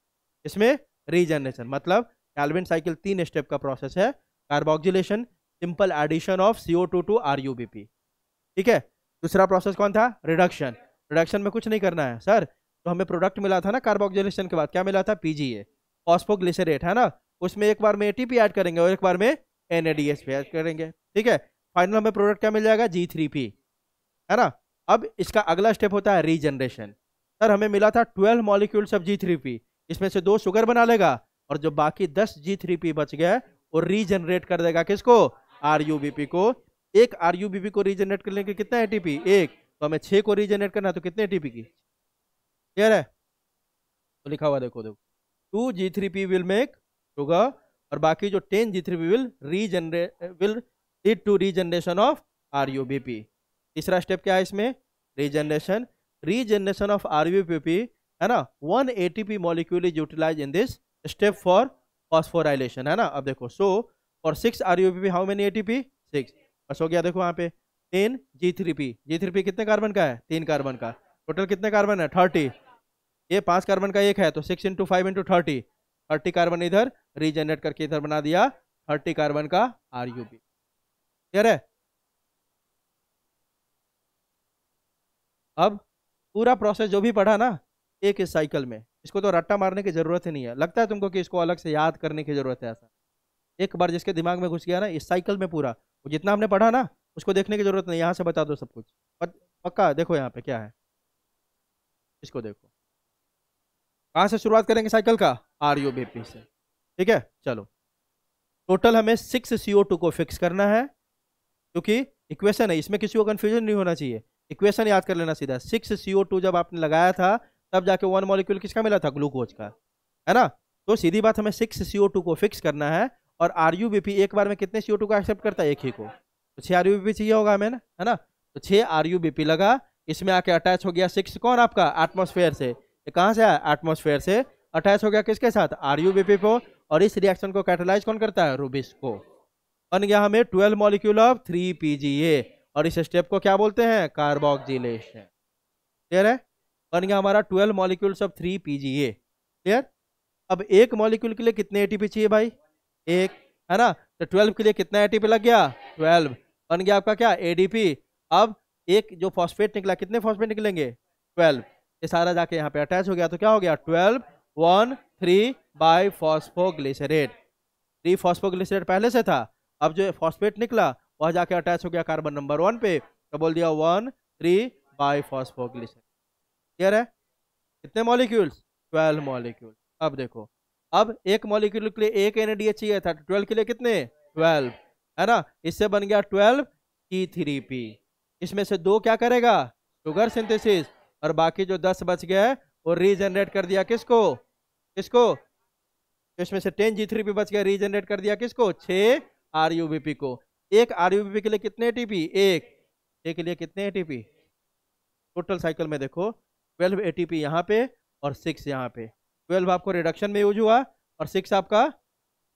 इसमें रीजनरेशन मतलब कैल्विन साइकिल 3 स्टेप का प्रोसेस है। Carboxylation, simple addition of CO2 to RUBP। ठीक है, दूसरा प्रोसेस कौन था? रिडक्शन। रिडक्शन में कुछ नहीं करना है सर, तो हमें प्रोडक्ट मिला था ना कार्बोक्सिलेशन के बाद, क्या मिला था? PGA, फॉस्फोग्लिसरेट, है ना? उसमें एक बार में ATP ऐड करेंगे और एक बार में NADH भी ऐड करेंगे। ठीक है, फाइनल हमें प्रोडक्ट क्या मिल जाएगा? G3P, है ना? अब इसका अगला स्टेप होता है रीजनरेशन। सर हमें मिला था 12 मॉलिक्यूल्स ऑफ G3P, इसमें से 2 शुगर बना लेगा और जो बाकी 10 G3P बच गया वो रीजनरेट कर देगा किसको? RUBP को। एक RUBP को रीजनरेट करने के कितना ATP? 1। तो हमें 6 को रीजनरेट करना है, तो कितने ATP की? क्लियर है? तो लिखा हुआ देखो देखो, 2 G3P विल मेक शुगर और बाकी जो 10 G3P will lead to regeneration of RUBP। तीसरा स्टेप क्या है इसमें? रीजनरेशन। रीजनरेशन ऑफ RUBP, है ना? 1 ATP molecule is utilize in this step for phosphorylation, है ना? अब देखो, so for 6 RUBP how many ATP? 6। बस हो गया, देखो यहाँ पे 10 G3P। G3P कितने कार्बन का है? 3 कार्बन का। टोटल कितने कार्बन है? 30। ये 5 कार्बन का एक है, तो 6 × 5 × 30। 30 कार्बन इधर रीजनरेट करके इधर बना दिया 30 कार्बन का RUB। क्लियर है? अब पूरा प्रोसेस जो भी पढ़ा ना एक इस साइकिल में, इसको तो रट्टा मारने की जरूरत ही नहीं है। लगता है तुमको कि इसको अलग से याद करने की जरूरत है? ऐसा एक बार जिसके दिमाग में घुस गया ना इस साइकिल में पूरा, वो जितना हमने पढ़ा ना उसको देखने की जरूरत नहीं, यहाँ से बता दो सब कुछ। पक्का देखो यहाँ पे क्या है, इसको देखो। कहाँ से शुरुआत करेंगे साइकिल का? RUBP से। ठीक है, चलो टोटल हमें 6 CO2 को फिक्स करना है, क्योंकि इक्वेशन है, इसमें किसी को कंफ्यूजन नहीं होना चाहिए। इक्वेशन याद कर लेना सीधा। 6 CO2 जब आपने लगाया था तब जाके 1 मॉलिक्यूल किसका मिला था? ग्लूकोज का, है ना? तो सीधी बात, हमें 6 CO2 को फिक्स करना है। और RUBP एक बार में कितने CO2 को एक्सेप्ट करता है? एक ही को। तो 6 RUBP चाहिए होगा हमें ना, है ना? तो 6 RUBP लगा, इसमें आके अटैच हो गया 6 कौन आपका? एटमोस्फेयर से। ये कहाँ से आया? एटमोस्फेयर से अटैच हो गया किसके साथ? RUBP को। और इस रिएक्शन को कैटालाइज कौन करता है? रूबिस को। बन गया हमें 12 मॉलिक्यूल ऑफ 3 PGA। और इस स्टेप को क्या बोलते हैं? कार्बोक्सिलेशन। क्लियर है? बन गया हमारा 12 मॉलिक्यूल्स ऑफ 3 PGA। क्लियर? अब एक मॉलिक्यूल के लिए कितने ATP चाहिए भाई? एक, है ना? तो 12 के लिए कितना ATP लग गया? 12। बन गया आपका क्या? ADP। अब एक जो फॉस्फेट निकला, कितने फॉस्फेट निकलेंगे? 12। ये सारा जाके यहाँ पे अटैच हो गया, तो क्या हो गया? 12 1 3 बाई फॉस्फोग्लिसरेट। 3 फॉस्फोग्लिसरेट पहले से था, अब जो फॉस्फेट निकला वह जाके अटैच हो गया कार्बन नंबर 1 पे, तो बोल दिया 1 3 बाई फॉस्फोग्लिसरेट। क्लियर है? कितने मॉलिक्यूल्स? 12 मॉलिक्यूल। अब देखो, अब एक मॉलिक्यूल के लिए एक NADH चाहिए था, 12 के लिए कितने? 12, है ना? इससे बन गया 12 T3P। इसमें से 2 क्या करेगा? Sugar synthesis. और बाकी जो 10 बच गया है वो रीजनरेट कर दिया किसको? किसको? तो इसमें से 10 G3P बच गया, रीजनरेट कर दिया किसको, 6 RUBP को। एक RUBP के लिए कितने ATP, एक के लिए कितने ATP, टोटल साइकिल में देखो 12 ATP यहाँ पे और 6 यहाँ पे। 12 आपको रिडक्शन में यूज हुआ और 6 आपका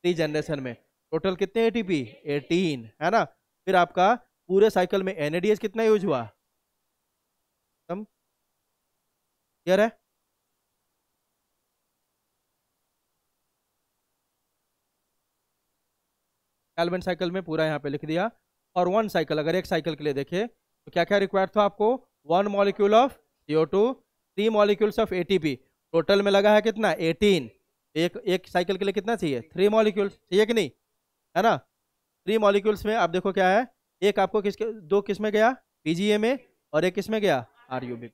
रीजनरेशन में। टोटल कितने ATP, 18 है ना। फिर आपका पूरे साइकिल में NADH कितना यूज हुआ, हम क्लियर है। कैल्विन साइकिल में पूरा यहाँ पे लिख दिया। और वन साइकिल, अगर एक साइकिल के लिए देखे तो क्या क्या रिक्वायर्ड था आपको, 1 molecule of CO2, 3 molecules of ATP। Total में लगा है कितना, 18। एक साइकिल के लिए कितना चाहिए, 3 मॉलिक्यूल्स चाहिए कि नहीं, है ना। 3 मॉलिक्यूल्स में आप देखो क्या है, एक आपको किसके, दो किस में गया, PGA में, और एक किस में गया, RUB।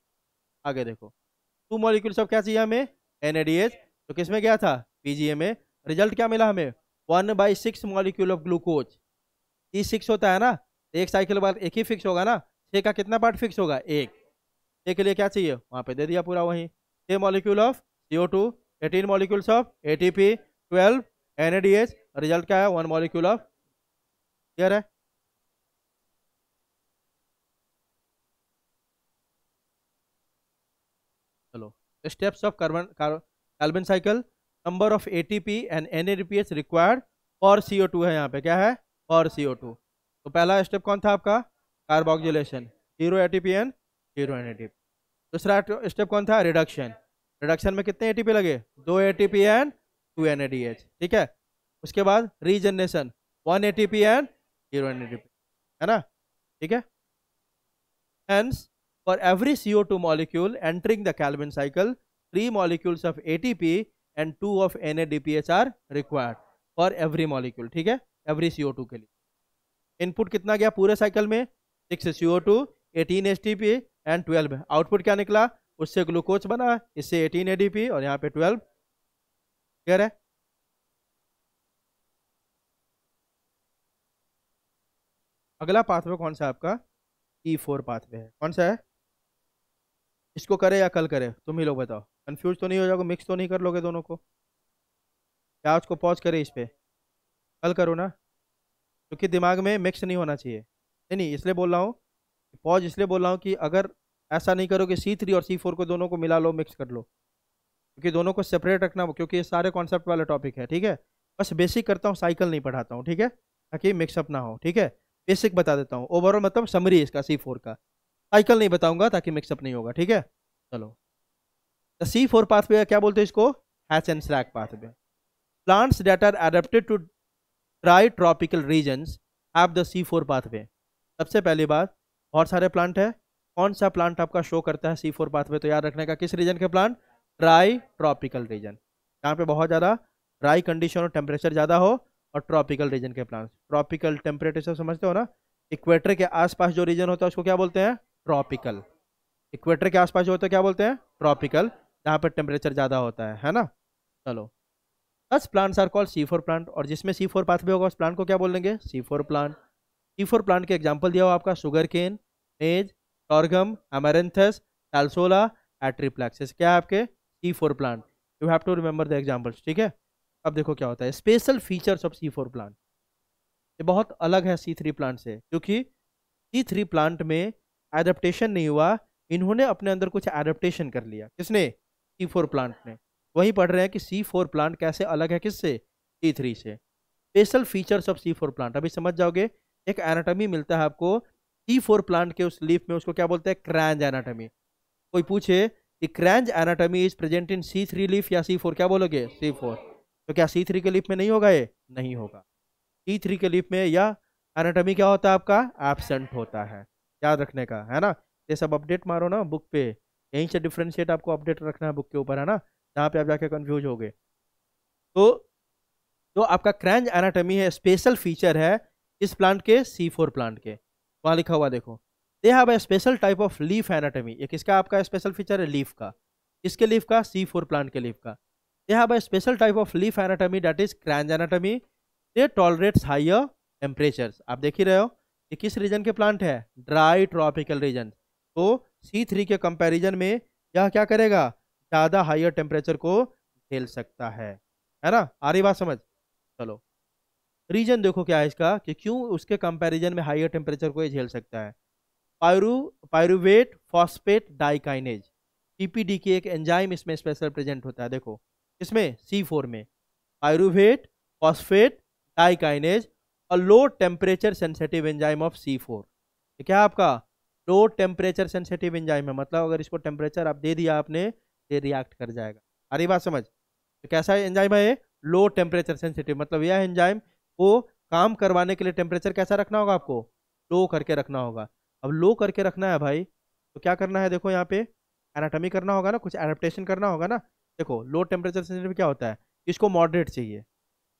आगे देखो 2 मॉलिक्यूल्स ऑफ क्या चाहिए हमें, NADH, तो किस में गया था, PGA में। रिजल्ट क्या मिला हमें, 1/6 मॉलिक्यूल ऑफ ग्लूकोज। C6 होता है ना, एक साइकिल बाद एक ही फिक्स होगा ना, 6 का कितना पार्ट फिक्स होगा, एक। के लिए क्या चाहिए, वहां पे दे दिया पूरा वही, 6 molecule of CO2, 18 molecules of ATP, 12 NADH, result क्या है, 1 मॉलिक्यूल ऑफ, क्लियर है। चलो steps of carbon cycle, number of ATP and NADPH required for CO2 है यहाँ पे, क्या है, फॉर CO2। तो पहला स्टेप कौन था आपका, कार्बोक्सिलेशन, 0 ATP एंड 0 NADP। दूसरा स्टेप कौन था, रिडक्शन। रिडक्शन में कितने ATP लगे, 2 ATP एंड 2 NADH, ठीक है। उसके बाद रीजनरेशन, 1 ATP एंड 0 NADP, है ना, ठीक है। Hence, for every CO2 molecule entering the Calvin cycle, 3 molecules of ATP and 2 of NADPH are required for every molecule, ठीक है, every CO2 के लिए। इनपुट कितना गया पूरे साइकिल में, 6 CO2, 18 ATP एंड 12। आउटपुट क्या निकला, उससे ग्लूकोज बना, इससे 18 ADP और यहाँ पे 12, क्लियर है। अगला पाथवे कौन सा आपका, E4 पाथवे है, कौन सा है, इसको करे या कल करे, तुम ही लोग बताओ, कंफ्यूज तो नहीं हो जाओगे, मिक्स तो नहीं कर लोगे दोनों को, या उसको पॉज करे इस पे, कल करो ना, क्योंकि दिमाग में मिक्स नहीं होना चाहिए। नहीं नहीं, इसलिए बोल रहा हूँ, पॉज इसलिए बोल रहा हूँ कि अगर ऐसा नहीं करोगे C3 और C4 को दोनों को मिला लो, मिक्स कर लो, क्योंकि दोनों को सेपरेट रखना, क्योंकि ये सारे कॉन्सेप्ट वाला टॉपिक है, ठीक है। बस बेसिक करता हूँ, साइकिल नहीं पढ़ाता हूँ, ठीक है, ताकि मिक्सअप ना हो, ठीक है। बेसिक बता देता हूँ, ओवरऑल मतलब समरी इसका C4 का, साइकिल नहीं बताऊंगा ताकि मिक्सअप नहीं होगा, ठीक है। चलो C4 पाथवे क्या बोलते हैं इसको, Hatch and Slack pathway. Plants that are adapted to dry tropical regions have the C4 pathway. सबसे पहली बात, बहुत सारे प्लांट है, कौन सा प्लांट आपका शो करता है C4 पाथवे, तो याद रखने का, किस रीजन के प्लांट, ड्राई ट्रॉपिकल रीजन, जहाँ पे बहुत ज़्यादा ड्राई कंडीशन और टेम्परेचर ज़्यादा हो, और ट्रॉपिकल रीजन के प्लांट्स। ट्रॉपिकल टेम्परेचर समझते हो ना, इक्वेटर के आसपास जो रीजन होता है उसको क्या बोलते हैं, ट्रॉपिकल। इक्वेटर के आसपास जो होता है क्या बोलते हैं, ट्रॉपिकल, जहाँ पर टेम्परेचर ज़्यादा होता है ना। चलो, 10 plants are called C4 plant, और जिसमें C4 पाथवे होगा उस प्लांट को क्या बोलेंगे, C4 प्लांट। C4 प्लांट के एग्जाम्पल दिया हुआ आपका, शुगर केन, मेज, sorghum, amaranthus, salsola, atriplex, क्या है आपके C4 plant. You have to remember the examples, ठीक है। अब देखो क्या होता है, special features of C4 plant, ये बहुत अलग है C3 प्लांट से, क्योंकि C3 प्लांट में एडेप्टेशन नहीं हुआ, इन्होंने अपने अंदर कुछ एडेप्टेशन कर लिया, किसने, C4 प्लांट ने। वही पढ़ रहे हैं कि C4 प्लांट कैसे अलग है किससे, C3 से। Special features of C4 plant अभी समझ जाओगे। एक एनाटॉमी मिलता है आपको C4 प्लांट के उस लीफ में, उसको क्या बोलते हैं, क्रैंज एनाटॉमी। कोई पूछे कि क्रैंज anatomy is present in C3 leaf या C4, क्या बोलोगे, C4। तो क्या C3 के लीफ में नहीं होगा, ये नहीं होगा। C3 के लीफ में या एनाटॉमी क्या होता है आपका, एब्सेंट होता है, याद रखने का, है ना। ये सब अपडेट मारो ना बुक पे, यहीं से डिफ्रेंशिएट आपको अपडेट रखना है बुक के ऊपर, है ना, जहाँ पे आप जाके कंफ्यूज हो गए। तो जो आपका क्रैंज एनाटॉमी है, स्पेशल फीचर है इस प्लांट के, C4 प्लांट के। वहाँ लिखा हुआ देखो, दे have a special type of leaf anatomy. ये किसका आपका स्पेशल फीचर है, लीफ का। किसके लीफ का, C4 प्लांट के लीफ का। They have a special type of leaf anatomy that is Kranz anatomy. They tolerates higher temperatures. आप देख ही रहे हो ये किस रीजन के प्लांट है, ड्राई ट्रॉपिकल रीजन। तो C3 के कंपैरिजन में यह क्या करेगा, ज़्यादा हायर टेम्परेचर को झेल सकता है। है ना, आ रही बात समझ। चलो, रीजन देखो क्या है इसका कि क्यों उसके कंपैरिजन में हाईयर टेम्परेचर को ये झेल सकता है। पायरू पायरुवेट फॉस्फेट डाइकाइनेज, पीपीडी की एक एंजाइम इसमें स्पेशल प्रेजेंट होता है। देखो इसमें C4 में पायरुवेट फॉस्फेट डाइकाइनेज और low temperature sensitive enzyme of C4। ये क्या है आपका लो टेम्परेचर सेंसिटिव एंजाइम है, मतलब अगर इसको टेम्परेचर आप दे दिया आपने, ये रिएक्ट कर जाएगा। आ रही बात समझ। तो कैसा एंजाइम है ये, लो टेम्परेचर सेंसिटिव, मतलब यह एंजाइम को काम करवाने के लिए टेम्परेचर कैसा रखना होगा आपको, लो करके रखना होगा। अब लो करके रखना है भाई, तो क्या करना है, देखो यहाँ पे एनाटॉमी करना होगा ना, कुछ एडेप्टेशन करना होगा ना। देखो लो टेम्परेचर सेंसिटिव क्या होता है, इसको मॉडरेट चाहिए,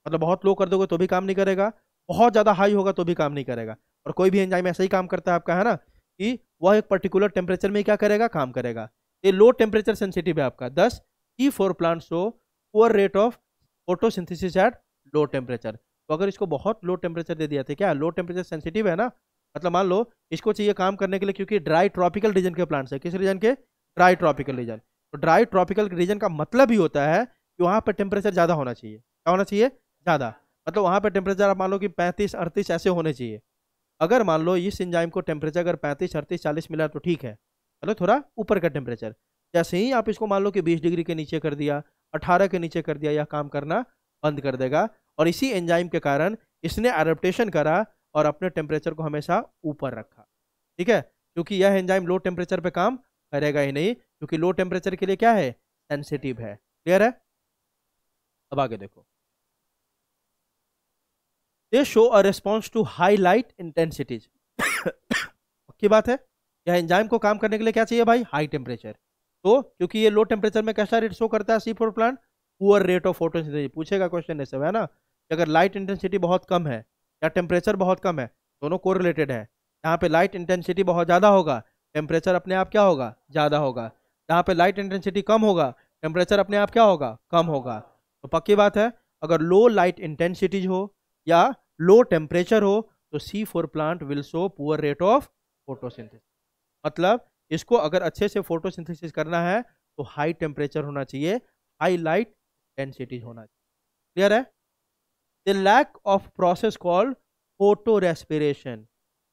मतलब बहुत लो कर दोगे तो भी काम नहीं करेगा, बहुत ज़्यादा हाई होगा तो भी काम नहीं करेगा। और कोई भी एंजाइम ऐसा ही काम करता है आपका, है ना, कि वह एक पर्टिकुलर टेम्परेचर में क्या करेगा, काम करेगा। ये लो टेम्परेचर सेंसिटिव है आपका। 10 C4 plant show poor rate of photosynthesis at low temperature. तो अगर इसको बहुत लो टेम्परेचर दे दिया था, क्या लो टेम्परेचर सेंसिटिव है ना, मतलब मान लो इसको चाहिए काम करने के लिए, क्योंकि ड्राई ट्रॉपिकल रीजन के प्लांट्स है, किस रीजन के, ड्राई ट्रॉपिकल रीजन। तो ड्राई ट्रॉपिकल रीजन का मतलब ही होता है कि वहाँ पर टेम्परेचर ज़्यादा होना चाहिए। क्या होना चाहिए, ज़्यादा, मतलब वहाँ पर टेम्परेचर आप मान लो कि 35-38 ऐसे होने चाहिए। अगर मान लो इस एंजाइम को टेम्परेचर अगर 35-38-40 मिला तो ठीक है, मतलब थोड़ा ऊपर का टेम्परेचर। जैसे ही आप इसको मान लो कि 20 डिग्री के नीचे कर दिया, 18 के नीचे कर दिया, यह काम करना बंद कर देगा। और इसी एंजाइम के कारण इसने एडेप्टेशन करा और अपने टेम्परेचर को हमेशा ऊपर रखा। ठीक है, क्योंकि यह एंजाइम लो टेम्परेचर पे काम करेगा ही नहीं, क्योंकि लो टेम्परेचर के लिए क्या है, सेंसिटिव है। क्लियर है। अब आगे देखो, they show a response to high light intensities. की बात है, यह एंजाइम को काम करने के लिए क्या चाहिए भाई, हाई टेम्परेचर। तो क्योंकि ये लो टेम्परेचर में कैसा रेट शो करता है C4 plant, poor rate of photosynthesis. पूछेगा क्वेश्चन ऐसे, है ना, कि अगर लाइट इंटेंसिटी बहुत कम है या टेम्परेचर बहुत कम है, दोनों कोरिलेटेड है। यहाँ पे लाइट इंटेंसिटी बहुत ज़्यादा होगा, टेम्परेचर अपने आप क्या होगा, ज़्यादा होगा। यहाँ पे लाइट इंटेंसिटी कम होगा, टेम्परेचर अपने आप क्या होगा, कम होगा। तो पक्की बात है, अगर लो लाइट इंटेंसिटीज हो या लो टेम्परेचर हो तो C4 plant will show poor rate of photosynthesis. मतलब इसको अगर अच्छे से फोटोसिंथेसिस करना है तो हाई टेम्परेचर होना चाहिए, हाई लाइट इंटेंसिटी होना चाहिए। क्लियर है। The lack of process called photo respiration.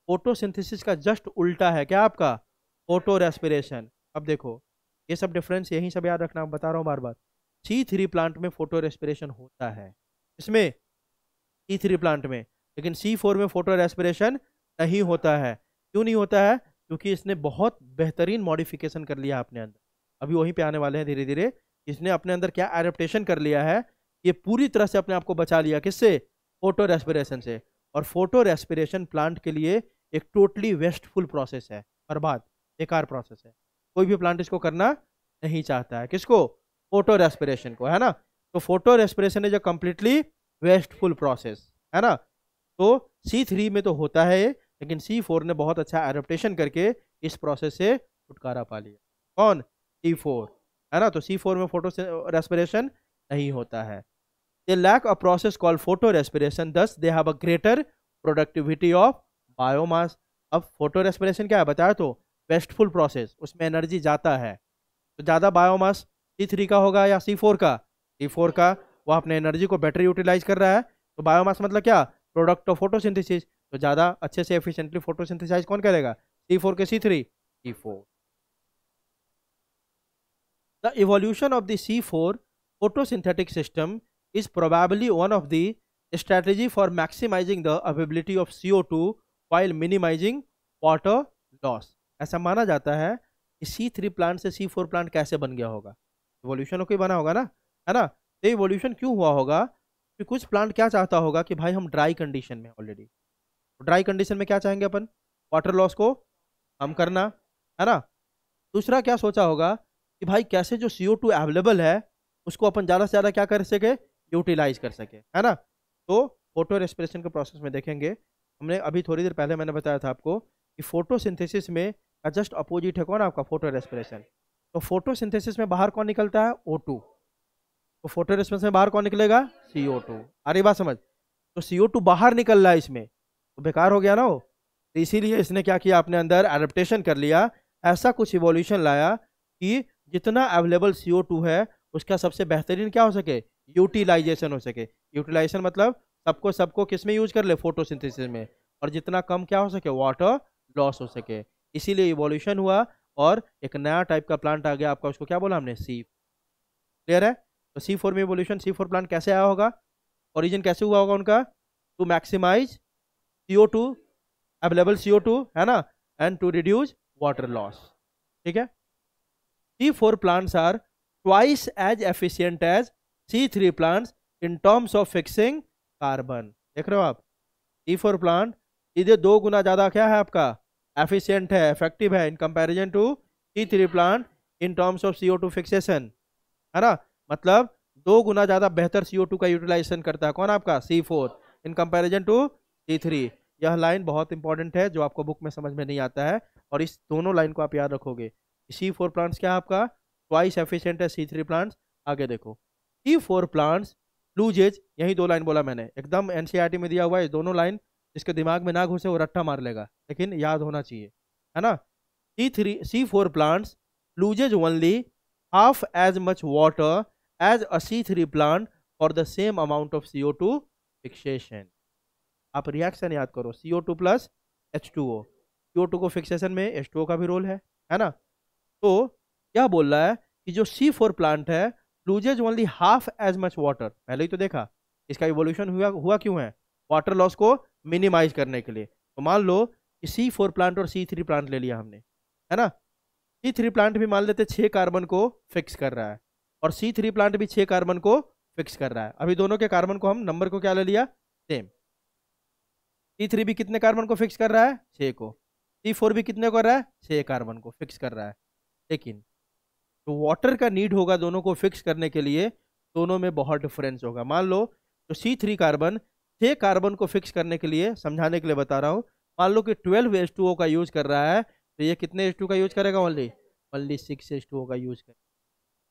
Photosynthesis का जस्ट उल्टा है क्या आपका, फोटो रेस्पिरेशन। अब देखो ये सब डिफरेंस यही सब याद रखना, बता रहा हूँ बार बार। C3 प्लांट में फोटो रेस्पिरेशन होता है, इसमें C3 प्लांट में, लेकिन C4 में फोटो रेस्पिरेशन नहीं होता है। क्यों नहीं होता है, क्योंकि इसने बहुत बेहतरीन मॉडिफिकेशन कर लिया अपने अंदर। अभी वहीं पे आने वाले हैं धीरे धीरे। इसने अपने अंदर क्या एडेप्टेशन कर लिया है, ये पूरी तरह से अपने आप को बचा लिया, किससे, फोटो रेस्पिरेशन से। और फोटो रेस्पिरेशन प्लांट के लिए एक टोटली वेस्टफुल प्रोसेस है, बर्बाद बेकार प्रोसेस है। कोई भी प्लांट इसको करना नहीं चाहता है, किसको, फोटो रेस्पिरेशन को, है ना। तो photo respiration is a completely wasteful process, है ना। तो C3 में तो होता है, लेकिन C4 ने बहुत अच्छा एडेप्टेशन करके इस प्रोसेस से छुटकारा पा लिया। कौन, C4, है ना। तो C4 में फोटो रेस्पिरेशन नहीं होता है। They lack a process called photo respiration, thus they have a greater productivity of biomass. अब फोटो रेस्पिरेशन क्या है बताया, तो वेस्टफुल प्रोसेस, उसमें एनर्जी जाता है, तो ज़्यादा बायोमास C3 का होगा या C4 का, C4 का। वो अपने एनर्जी को बेटर यूटिलाइज कर रहा है, तो बायोमास मतलब क्या, प्रोडक्ट ऑफ फोटोसिंथेसिस। तो ज़्यादा अच्छे से एफिशिएंटली फोटोसिंथेसाइज कौन करेगा, C4 के C3, C4। The evolution of the C4 photosynthetic system is probably one of the strategy for maximizing the availability of CO2 while minimizing water loss। ऐसा माना जाता है कि C3 प्लांट से C4 प्लांट कैसे बन गया होगा, इवोल्यूशन होकर बना होगा ना, है ना। तो इवोल्यूशन क्यों हुआ होगा, कि कुछ प्लांट क्या चाहता होगा कि भाई हम ड्राई कंडीशन में ऑलरेडी, ड्राई कंडीशन में क्या चाहेंगे अपन, वाटर लॉस को कम करना, है ना। दूसरा क्या सोचा होगा कि भाई कैसे जो CO2 अवेलेबल है उसको अपन ज़्यादा से ज़्यादा क्या कर सके, यूटिलाइज कर सके, है ना। तो फोटो रेस्पिरेशन के प्रोसेस में देखेंगे, हमने अभी थोड़ी देर पहले मैंने बताया था आपको कि फोटोसिंथेसिस में का जस्ट अपोजिट है कौन, आपका फोटो रेस्पिरेशन। तो फोटोसिंथेसिस में बाहर कौन निकलता है, O2। तो फोटो रेस्पिरेशन में बाहर कौन निकलेगा, CO2। आ रही बात समझ। तो CO2 बाहर निकल रहा है इसमें, तो बेकार हो गया ना वो। तो इसीलिए इसने क्या किया, अपने अंदर एडेप्टेशन कर लिया, ऐसा कुछ इवोल्यूशन लाया कि जितना अवेलेबल CO2 है उसका सबसे बेहतरीन क्या हो सके, यूटिलाइजेशन हो सके। यूटिलाइजेशन मतलब सबको सबको किस में यूज कर ले, फोटोसिंथेसिस में, और जितना कम क्या हो सके, वाटर लॉस हो सके। इसीलिए इवोल्यूशन हुआ और एक नया टाइप का प्लांट आ गया आपका, उसको क्या बोला हमने, सी। क्लियर है? तो C4 में इवोल्यूशन, C4 प्लांट कैसे आया होगा, ओरिजिन कैसे हुआ होगा उनका, to maximise CO2, available CO2, है ना, and to reduce water loss. ठीक है? C4 plants are twice as efficient as C3 plants in terms of fixing carbon। देख रहे हो आप, C4 प्लांट सीधे 2 गुना ज्यादा क्या है आपका, एफिशिएंट है, इफेक्टिव है in comparison to C3 plant in terms of CO2 fixation, है ना। मतलब 2 गुना ज्यादा बेहतर CO2 का यूटिलाइजेशन करता है कौन, आपका C4 in comparison to C3। यह लाइन बहुत इंपॉर्टेंट है जो आपको बुक में समझ में नहीं आता है, और इस दोनों लाइन को आप याद रखोगे। C4 प्लांट्स क्या है आपका, ट्वाइस एफिशिएंट है C3 प्लांट्स। आगे देखो, C4 प्लांट्स लूजेज, यही 2 लाइन बोला मैंने, एकदम NCERT में दिया हुआ है दोनों लाइन, जिसके दिमाग में ना घुसे वो रट्टा मार लेगा, लेकिन याद होना चाहिए, है ना। C4 plants loses only half as much water as a C3 plant for the same amount of CO2 fixation। आप रिएक्शन याद करो, CO2 प्लस H2O, CO2 को फिक्सेशन में H2O का भी रोल है ना। तो क्या बोल रहा है कि जो C4 प्लांट है loses only half as much water, पहले ही तो देखा, इसका इवोल्यूशन हुआ क्यों है, वाटर लॉस को मिनिमाइज करने के लिए। तो मान लो कि C4 प्लांट और C3 प्लांट ले लिया हमने, है ना। C3 प्लांट भी मान लेते 6 कार्बन को फिक्स कर रहा है, और C3 प्लांट भी 6 कार्बन को फिक्स कर रहा है। अभी दोनों के कार्बन को हम नंबर को क्या ले लिया, सेम। C3 भी कितने कार्बन को फिक्स कर रहा है, 6 को। C4 भी कितने को कर रहा है, 6 कार्बन को फिक्स कर रहा है। लेकिन तो वाटर का नीड होगा दोनों को फिक्स करने के लिए, दोनों में बहुत डिफरेंस होगा। मान लो तो C3 कार्बन 6 कार्बन को फिक्स करने के लिए, समझाने के लिए बता रहा हूँ, मान लो कि 12 H2O का यूज कर रहा है, तो ये कितने H2 का यूज करेगा, ओनली 6 H2O का यूज करेगा।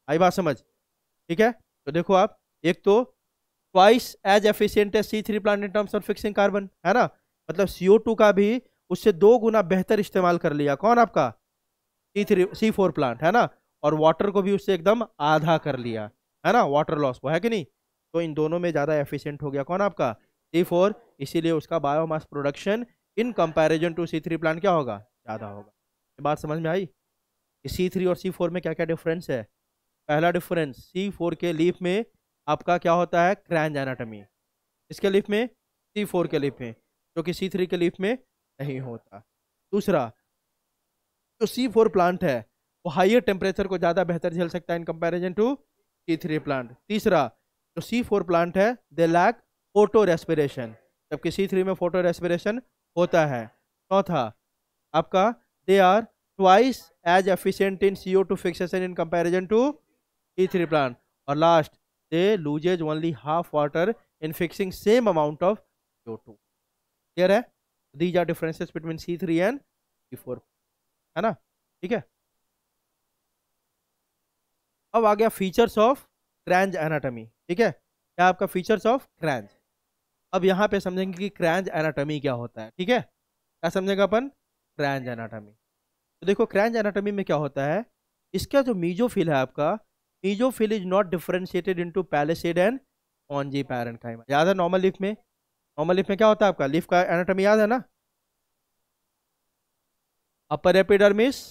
आई बात समझ? ठीक है, तो देखो आप, एक तो ट्वाइस एज एफिशिएंट है C3 plant in terms of fixing carbon, है ना, मतलब CO2 का भी उससे 2 गुना बेहतर इस्तेमाल कर लिया कौन, आपका C4 प्लांट, है ना, और वाटर को भी उससे एकदम आधा कर लिया, है ना, वाटर लॉस को, है कि नहीं। तो इन दोनों में ज्यादा एफिशिएंट हो गया कौन, आपका C4, इसीलिए उसका biomass production in comparison to C3 plant क्या होगा, ज्यादा होगा। ये बात समझ में आई कि C3 और C4 में क्या क्या डिफरेंस है। पहला डिफरेंस, C4 के लीफ में आपका क्या होता है, क्रैंज एनाटॉमी, इसके लीफ में, C4 के लीफ में, जो कि C3 के लीफ में नहीं होता। दूसरा, जो C4 प्लांट है वो हाइयर टेम्परेचर को ज़्यादा बेहतर झेल सकता है in comparison to C3 plant. तीसरा, जो C4 प्लांट है दे लैक फोटो रेस्पिरेशन, जबकि C3 में फोटो रेस्पिरेशन होता है। चौथा, आपका they are twice as efficient in CO2 fixation in comparison to C3 plant. और last, they loses only half water in fixing same amount of CO2। Clear है? These are differences between C3 and C4, है ना। ठीक है, अब आ गया features of क्रैंज anatomy. ठीक है, क्या आपका फीचर्स ऑफ क्रैंज। अब यहाँ पे समझेंगे कि क्रैंज एनाटॉमी क्या होता है। ठीक है, क्या समझेगा अपन, क्रैंज एनाटॉमी। तो देखो क्रैंज एनाटॉमी में क्या होता है, इसका जो मीजोफिल है आपका, mesophyll is not differentiated into palisade and spongy parenchyma. याद है नॉर्मल लीफ में, नॉर्मल लीफ में क्या होता है आपका, लीफ का एनाटॉमी याद है ना, अपर एपिडर्मिस,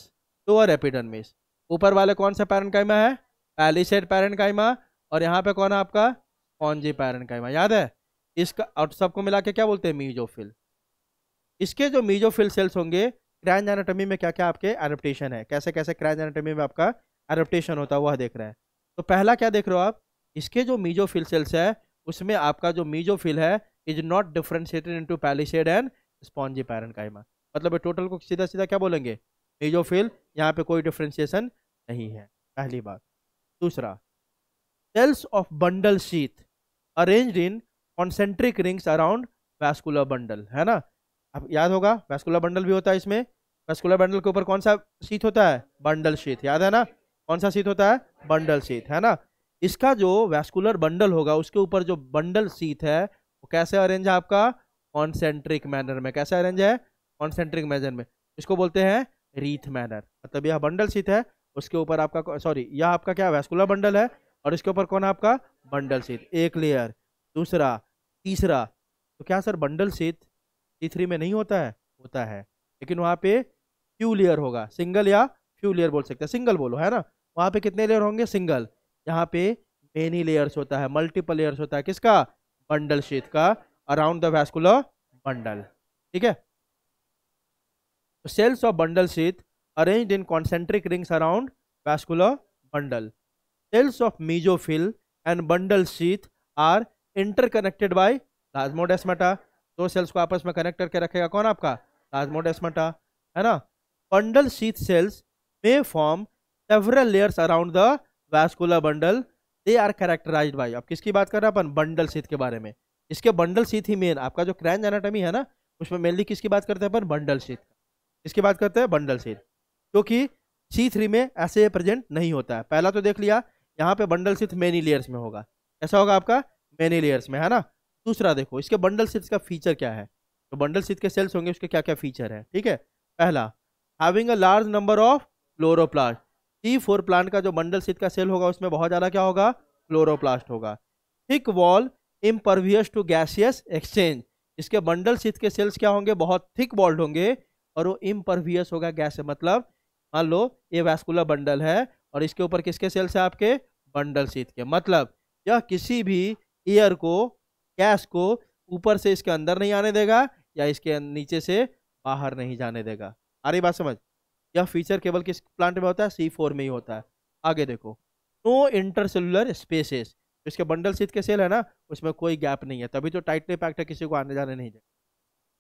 लोअर एपिडर्मिस, ऊपर वाले कौन सा पैरेन्काइमा है, पैलिसेड पैरेन्काइमा, और यहाँ पे कौन है आपका, स्पॉन्जी पैरेन्काइमा। याद है इसका, और सबको मिला के क्या बोलते हैं, मीजोफिल। इसके जो मीजोफिल सेल्स होंगे, क्रैंज एनाटॉमी में क्या क्या आपके एडेप्टेशन है, कैसे कैसे क्रैंज एनाटॉमी में आपका एडेप्टेशन होता है वह देख रहे हैं। तो पहला क्या देख रहे हो आप, इसके जो मीजोफिल सेल्स है उसमें आपका जो मीजोफिल है is not differentiated into palisade and spongy parenchyma. मतलब टोटल को सीधा सीधा क्या बोलेंगे, मीजोफिल, यहाँ पे कोई डिफरेंशिएशन नहीं है, पहली बात। दूसरा, cells of bundle sheath arranged in concentric rings around vascular bundle, है ना। अब याद होगा वैस्कुलर बंडल भी होता है इसमें, वैस्कुलर बंडल के ऊपर कौन सा शीथ होता है, बंडल शीथ, याद है ना, कौन सा शीथ होता है, बंडल शीथ, है ना। इसका जो वैस्कुलर बंडल होगा उसके ऊपर जो बंडल शीथ है वो कैसे अरेंज है आपका, कॉन्सेंट्रिक मैनर में। कैसे अरेंज है, कॉन्सेंट्रिक मैनर में, इसको बोलते हैं रीथ मैनर। मतलब यह बंडल शीथ है, उसके ऊपर आपका, सॉरी यह आपका क्या वैस्कुलर बंडल है, और इसके ऊपर कौन है आपका बंडल शीथ, एक लेयर, दूसरा, तीसरा। तो क्या सर बंडल शीथ C3 में नहीं होता है? होता है, लेकिन वहां पे फ्यू लेयर होगा, सिंगल या फ्यू लेयर बोल सकते हैं, सिंगल बोलो है ना। वहां पे कितने लेयर होंगे? सिंगल। यहाँ पे मेनी लेयर्स होता है, मल्टीपल लेयर्स होता है, किसका? बंडल शीथ का, अराउंड द वैस्कुलर बंडल। ठीक है, cells of bundle sheath arranged in concentric rings around vascular bundle. Cells of mesophyll and bundle sheath are interconnected by plasmodesmata. दो sales को आपस में कनेक्ट करके रखेगा कौन? आपका प्लाज्मोडेस्माटा, है ना। बंडल शीथ सेल्स में form several layers around the vascular bundle, they are characterized by. अब किसकी बात कर रहे हैं अपन? बंडल शीथ के बारे में। इसके बंडल शीथ ही मेन, आपका जो क्रैंच एनाटॉमी है ना, उसमें मेनली किसकी बात करते हैं अपन? Bundle sheath. इसकी बात करते हैं बंडल शीथ, क्योंकि C3 में ऐसे प्रेजेंट नहीं होता है। पहला तो देख लिया, यहाँ पे बंडल शीथ मेनी लेयर्स में होगा। ऐसा होगा आपका मेनी लेयर्स में, है ना। दूसरा देखो इसके बंडल शीथ का फीचर क्या है, तो बंडल शीथ के सेल्स होंगे उसके क्या क्या फीचर है। ठीक है, पहला, having a large number of chloroplast. C4 plant का जो बंडल शीथ का सेल होगा उसमें बहुत ज्यादा क्या होगा? क्लोरोप्लास्ट होगा। Thick wall impervious to gaseous exchange. इसके बंडल शीथ के सेल्स क्या होंगे? बहुत थिक वॉल्ड होंगे, और वो इम्परवियस होगा गैस से। मतलब मान लो ये वैस्कुलर बंडल है और इसके ऊपर किसके सेल्स है? आपके बंडल शीथ के। मतलब यह किसी भी एयर को, गैस को ऊपर से इसके अंदर नहीं आने देगा या इसके नीचे से बाहर नहीं जाने देगा। आ रही बात समझ? यह फीचर केवल किस प्लांट में होता है? C4 में ही होता है। आगे देखो, नो इंटरसेलुलर स्पेसेस। इसके बंडल शीथ के सेल है ना, उसमें कोई गैप नहीं है, तभी तो टाइटली पैक्ड है, किसी को आने जाने नहीं देगा।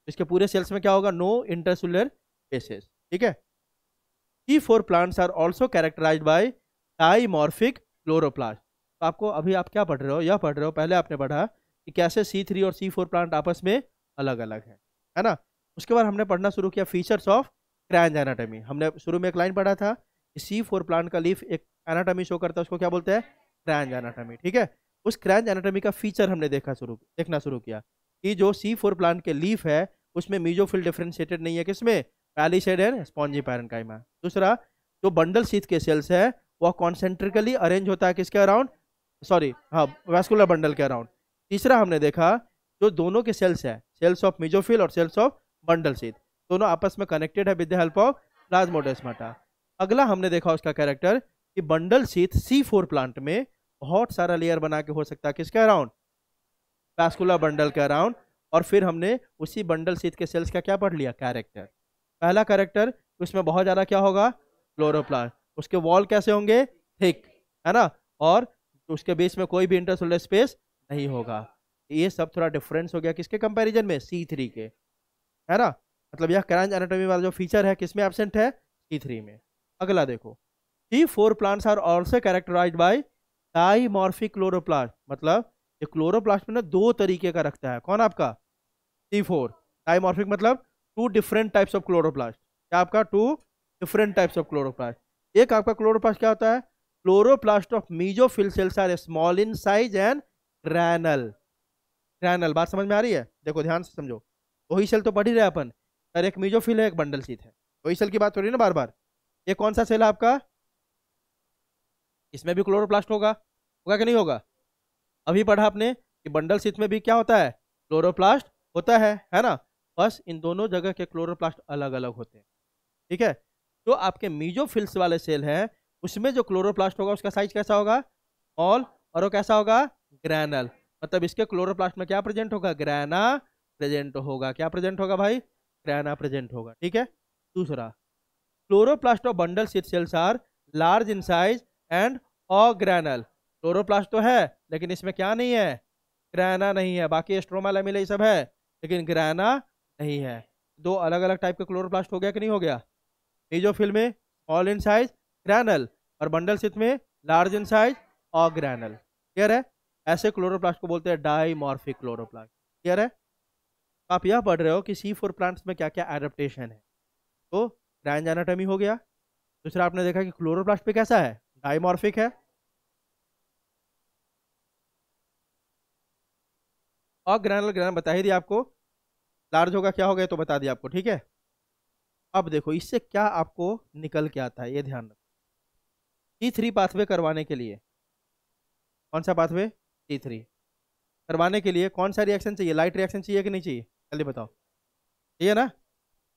इसके पूरे सेल्स में क्या होगा? No intercellular spaces. ठीक है, C4 plants are also characterized by dimorphic chloroplast. तो आपको अभी आप क्या पढ़ रहे हो? यह पढ़ रहे हो, पहले आपने पढ़ा कि कैसे C3 और C4 प्लांट आपस में अलग अलग है ना। उसके बाद हमने पढ़ना शुरू किया फीचर्स ऑफ क्रैंच एनाटॉमी। हमने शुरू में एक लाइन पढ़ा था कि C4 प्लांट का लीफ एक एनाटॉमी शो करता है, उसको क्या बोलते हैं? Kranz anatomy. ठीक है, उस क्रैंच एनाटॉमी का फीचर हमने देखना शुरू किया कि जो C4 प्लांट के लीफ है उसमें मीजोफिल डिफरेंशिएटेड नहीं है, किसमें? Palisade and spongy parenchyma. दूसरा, जो बंडल शीथ के सेल्स है वह कॉन्सेंट्रिकली अरेंज होता है किसके अराउंड? सॉरी, हाँ, वैस्कुलर बंडल के अराउंड। तीसरा हमने देखा जो दोनों के सेल्स है, सेल्स ऑफ मीजोफिल और सेल्स ऑफ बंडल शीथ, दोनों आपस में कनेक्टेड है with the help of plasmodesmata. अगला हमने देखा उसका कैरेक्टर कि बंडल शीथ C4 प्लांट में बहुत सारा लेयर बना के हो सकता है किसके अराउंड? वैस्कुलर बंडल के अराउंड। और फिर हमने उसी बंडल शीथ के सेल्स का क्या पढ़ लिया? कैरेक्टर। पहला कैरेक्टर, उसमें बहुत ज्यादा क्या होगा? क्लोरोप्लास्ट। उसके वॉल कैसे होंगे? थिक, है ना। और उसके बीच में कोई भी इंटरसेलुलर स्पेस नहीं होगा। ये सब थोड़ा डिफरेंस हो गया किसके कंपैरिजन में? C3 के, है ना। मतलब यह क्रैंच एनाटॉमी वाला जो फीचर है किसमें एब्सेंट है? C3 में। अगला देखो, C4 plants are also characterized by dimorphic chloroplast. मतलब ये क्लोरोप्लास्ट में ना दो तरीके का रखता है, कौन? आपका C4। डाइमॉर्फिक मतलब two different types of chloroplast. क्या आपका? Two different types of chloroplast. एक आपका क्लोरोप्लास्ट क्या होता है? Chloroplast of mesophyll cells are small in size and granal. Granal, बात समझ में आ रही है? देखो ध्यान से समझो, वही सेल तो पढ़ ही रहे अपन। सर एक मीजोफिल है, एक बंडल शीथ है, वही सेल की बात हो रही है ना बार बार। ये कौन सा सेल है आपका? इसमें भी क्लोरोप्लास्ट होगा, होगा कि नहीं होगा? अभी पढ़ा आपने कि बंडल शीथ में भी क्या होता है? क्लोरोप्लास्ट होता है ना। बस इन दोनों जगह के क्लोरोप्लास्ट अलग अलग होते हैं। ठीक है, तो आपके मीजोफिल्स वाले सेल है उसमें जो क्लोरोप्लास्ट होगा उसका साइज कैसा होगा? स्मॉल। और वो कैसा होगा? ग्रैनल। मतलब इसके क्लोरोप्लास्ट में क्या प्रेजेंट होगा? ग्रैना प्रेजेंट होगा। क्या प्रेजेंट होगा भाई? ग्रैना प्रेजेंट होगा। ठीक है, दूसरा, chloroplast of bundle sheath cells are large in size and granal. Chloroplast तो है लेकिन इसमें क्या नहीं है? ग्रैना नहीं है। बाकी स्ट्रोमा लैमेला ये सब है लेकिन ग्रैना नहीं है। दो अलग अलग टाइप के क्लोरोप्लास्ट हो गया कि नहीं हो गया? मीजोफिल में स्मॉल इन साइज ग्रैनल, और बंडल शीथ में लार्ज इन साइज और ग्रैनल। क्लियर है? ऐसे क्लोरोप्लास्ट को बोलते हैं डाइमॉर्फिक क्लोरोप्लास्ट। क्लियर है? आप यह पढ़ रहे हो कि C4 प्लांट्स में क्या क्या एडेप्टेशन है। तो क्रैंच एनाटॉमी हो गया। दूसरा आपने देखा कि क्लोरोप्लास्ट पे कैसा है? डाइमॉर्फिक है। और ग्रैनल, ग्रैनल बता ही दिया आपको। लार्ज होगा क्या होगा तो बता दिया आपको। ठीक है, अब देखो इससे क्या आपको निकल के आता है, ये ध्यान रखो। C3 पाथवे करवाने के लिए कौन सा पाथवे? C3। करवाने के लिए कौन सा रिएक्शन चाहिए? लाइट रिएक्शन चाहिए कि नहीं चाहिए? जल्दी बताओ, चाहिए ना?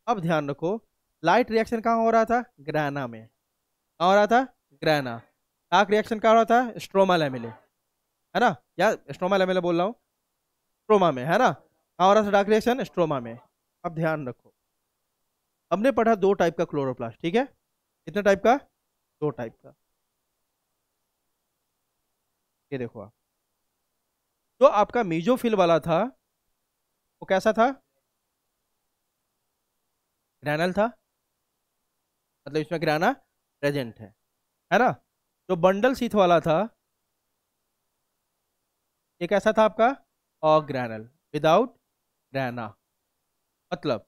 अब ध्यान रखो, लाइट रिएक्शन कहाँ हो रहा था? ग्राना में। कहाँ हो रहा था? ग्राना। डार्क रिएक्शन कहाँ हो रहा था? स्ट्रोमा लैमेले, है ना? या स्ट्रोमा लैमेले बोल रहा हूँ, स्ट्रोमा में, है ना? कहाँ हो रहा था डार्क रिएक्शन? स्ट्रोमा में। अब ध्यान रखो, हमने पढ़ा दो टाइप का क्लोरोप्लास्ट, ठीक है? कितने टाइप का? दो टाइप का। ये देखो आप, जो आपका मीजोफिल वाला था वो कैसा था? ग्रैनल था, मतलब इसमें ग्राना प्रेजेंट है ना? जो बंडल सीथ वाला था ये कैसा था आपका? और ग्रैनल विदाउट ग्राना। मतलब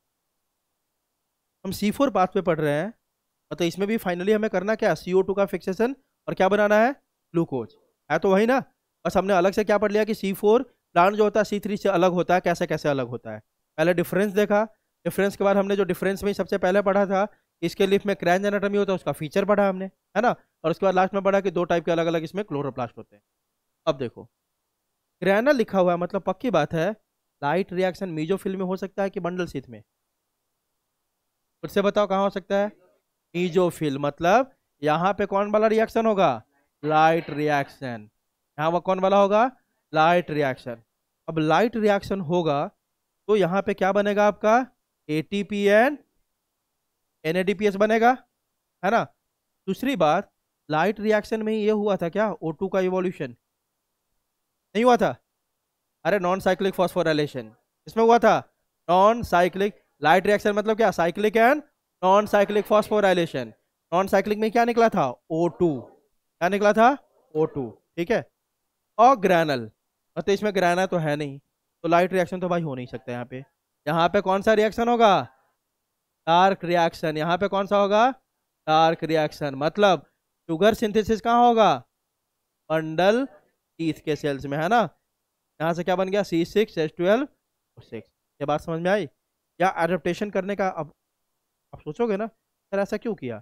हम C4 पाथ पे पढ़ रहे हैं, मतलब इसमें भी फाइनली हमें करना क्या? CO2 का फिक्सेशन और क्या बनाना है? ग्लूकोज। है तो वही ना? बस हमने अलग से क्या पढ़ लिया कि C4 प्लांट जो होता है C3 से अलग होता है। कैसे कैसे अलग होता है? पहले डिफरेंस देखा, डिफरेंस के बाद हमने जो डिफरेंस में सबसे पहले पढ़ा था इसके लीफ में क्रैंज एनाटॉमी होता है, उसका फीचर पढ़ा हमने, है ना? और उसके बाद लास्ट में पढ़ा कि दो टाइप के अलग अलग इसमें क्लोरोप्लास्ट होते हैं। अब देखो, ग्रैनल लिखा हुआ है मतलब पक्की बात है लाइट रिएक्शन मीजोफिल में हो सकता है कि बंडल सीथ में? खुद से बताओ कहाँ हो सकता है? मीजोफिल। मतलब यहाँ पे कौन वाला रिएक्शन होगा? Light reaction. यहाँ वो कौन वाला होगा? Light reaction. अब लाइट रिएक्शन होगा तो यहाँ पे क्या बनेगा आपका? ATP एंड NADPH बनेगा, है ना? दूसरी बात, लाइट रिएक्शन में ही ये हुआ था क्या? O2 का इवोल्यूशन नहीं हुआ था? अरे नॉन साइक्लिक फॉस्फोराइलेशन इसमें हुआ था। नॉन साइक्लिक लाइट रिएक्शन मतलब क्या? Cyclic and non cyclic phosphorylation. Non cyclic में क्या निकला था? O2। क्या निकला था? O2, ठीक है? और ग्रैनल, मतलब इसमें ग्रैना तो है नहीं, तो लाइट रिएक्शन तो भाई हो नहीं सकता यहाँ पे। यहाँ पे कौन सा रिएक्शन होगा? Dark reaction. यहाँ पे कौन सा होगा? Dark reaction. मतलब शुगर सिंथेसिस कहाँ होगा? बंडल टीथ के सेल्स में, है ना? यहाँ से क्या बन गया? C6H12O6। ये बात समझ में आई? या एडेप्टेशन करने का अब आप सोचोगे ना सर ऐसा क्यों किया?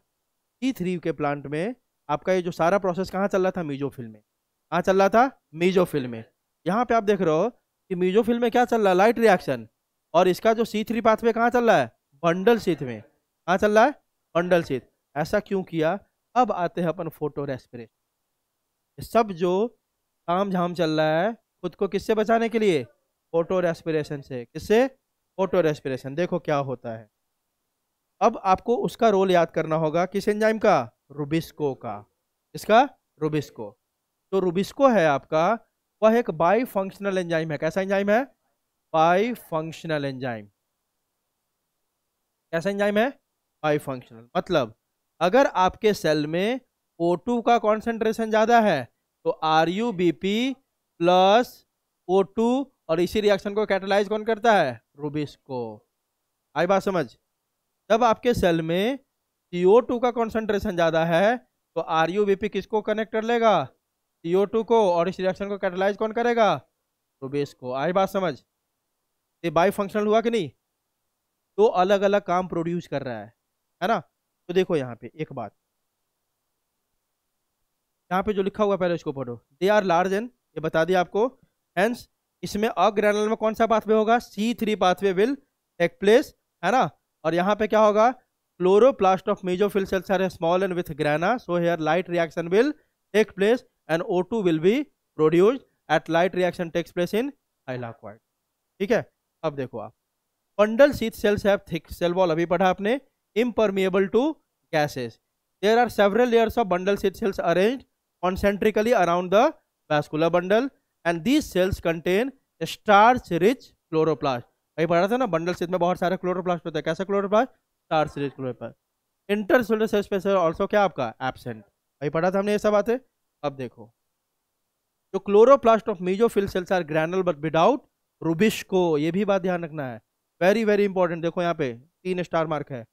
C3 के प्लांट में आपका ये जो सारा प्रोसेस कहाँ चल रहा था? मीजोफिल में। कहाँ चल रहा था? मीजोफिल में। यहाँ पे आप देख रहे हो कि मीजोफिल में क्या चल रहा है? Light reaction. और इसका जो C3 पाथवे कहाँ चल रहा है? बंडल शीथ में। कहाँ चल रहा है? Bundle sheath. ऐसा क्यों किया? अब आते हैं अपन फोटो रेस्पिरेशन। सब जो काम झाम चल रहा है खुद को किससे बचाने के लिए? फोटो रेस्पिरेशन से। किससे? Photo respiration. देखो क्या होता है, अब आपको उसका रोल याद करना होगा। किस एंजाइम का? रुबिस्को का। इसका? रुबिस्को। तो रुबिस्को है आपका, वह एक बाई फंक्शनल एंजाइम है। कैसा एंजाइम है? By functional enzyme. कैसा एंजाइम है? By functional. मतलब अगर आपके सेल में O2 का कॉन्सेंट्रेशन ज्यादा है तो RuBP प्लस O2, और इसी रिएक्शन को कैटालाइज कौन करता है? रुबिस्को। आई बात समझ? जब आपके सेल में CO2 का कॉन्सेंट्रेशन ज्यादा है तो RuBP किसको कनेक्ट कर लेगा? CO2 को। और इस रिएक्शन को कैटालाइज कौन करेगा? रुबिस्को। आई बात समझ? ये बाई फंक्शनल हुआ कि नहीं? तो अलग अलग काम प्रोड्यूस कर रहा है ना? तो देखो यहाँ पे एक बात, यहाँ पे जो लिखा हुआ पहले उसको पढ़ो। दे आर लार्ज एन, ये बता दिया आपको। हेंस इसमें अग्रैनुलर में कौन सा पाथवे होगा? C3 pathway will take place, है ना? और यहाँ पे क्या होगा? Chloroplast of mesophyll cells are small and with grana, so here light reaction will take place and O2 will be produced at light reaction takes place in thylakoid। ठीक है? अब देखो आप, bundle sheath cells have thick cell wall, अभी पढ़ा आपने, impermeable to gases। There are several layers of bundle sheath cells arranged concentrically around the vascular bundle and these cells contain starch rich chloroplast। वही पढ़ा था ना, bundle sheath में बहुत सारे क्लोरोप्लास्ट होते हैं। कैसा chloroplast? Starch rich chloroplast. Intercellular cell space also क्या आपका? एब्सेंट। वही पढ़ा था हमने ये सब बातें। अब देखो, जो chloroplast of mesophyll cells are granal but without rubisco. ये भी बात ध्यान रखना है, वेरी वेरी इंपॉर्टेंट। देखो यहाँ पे 3 स्टार मार्क है।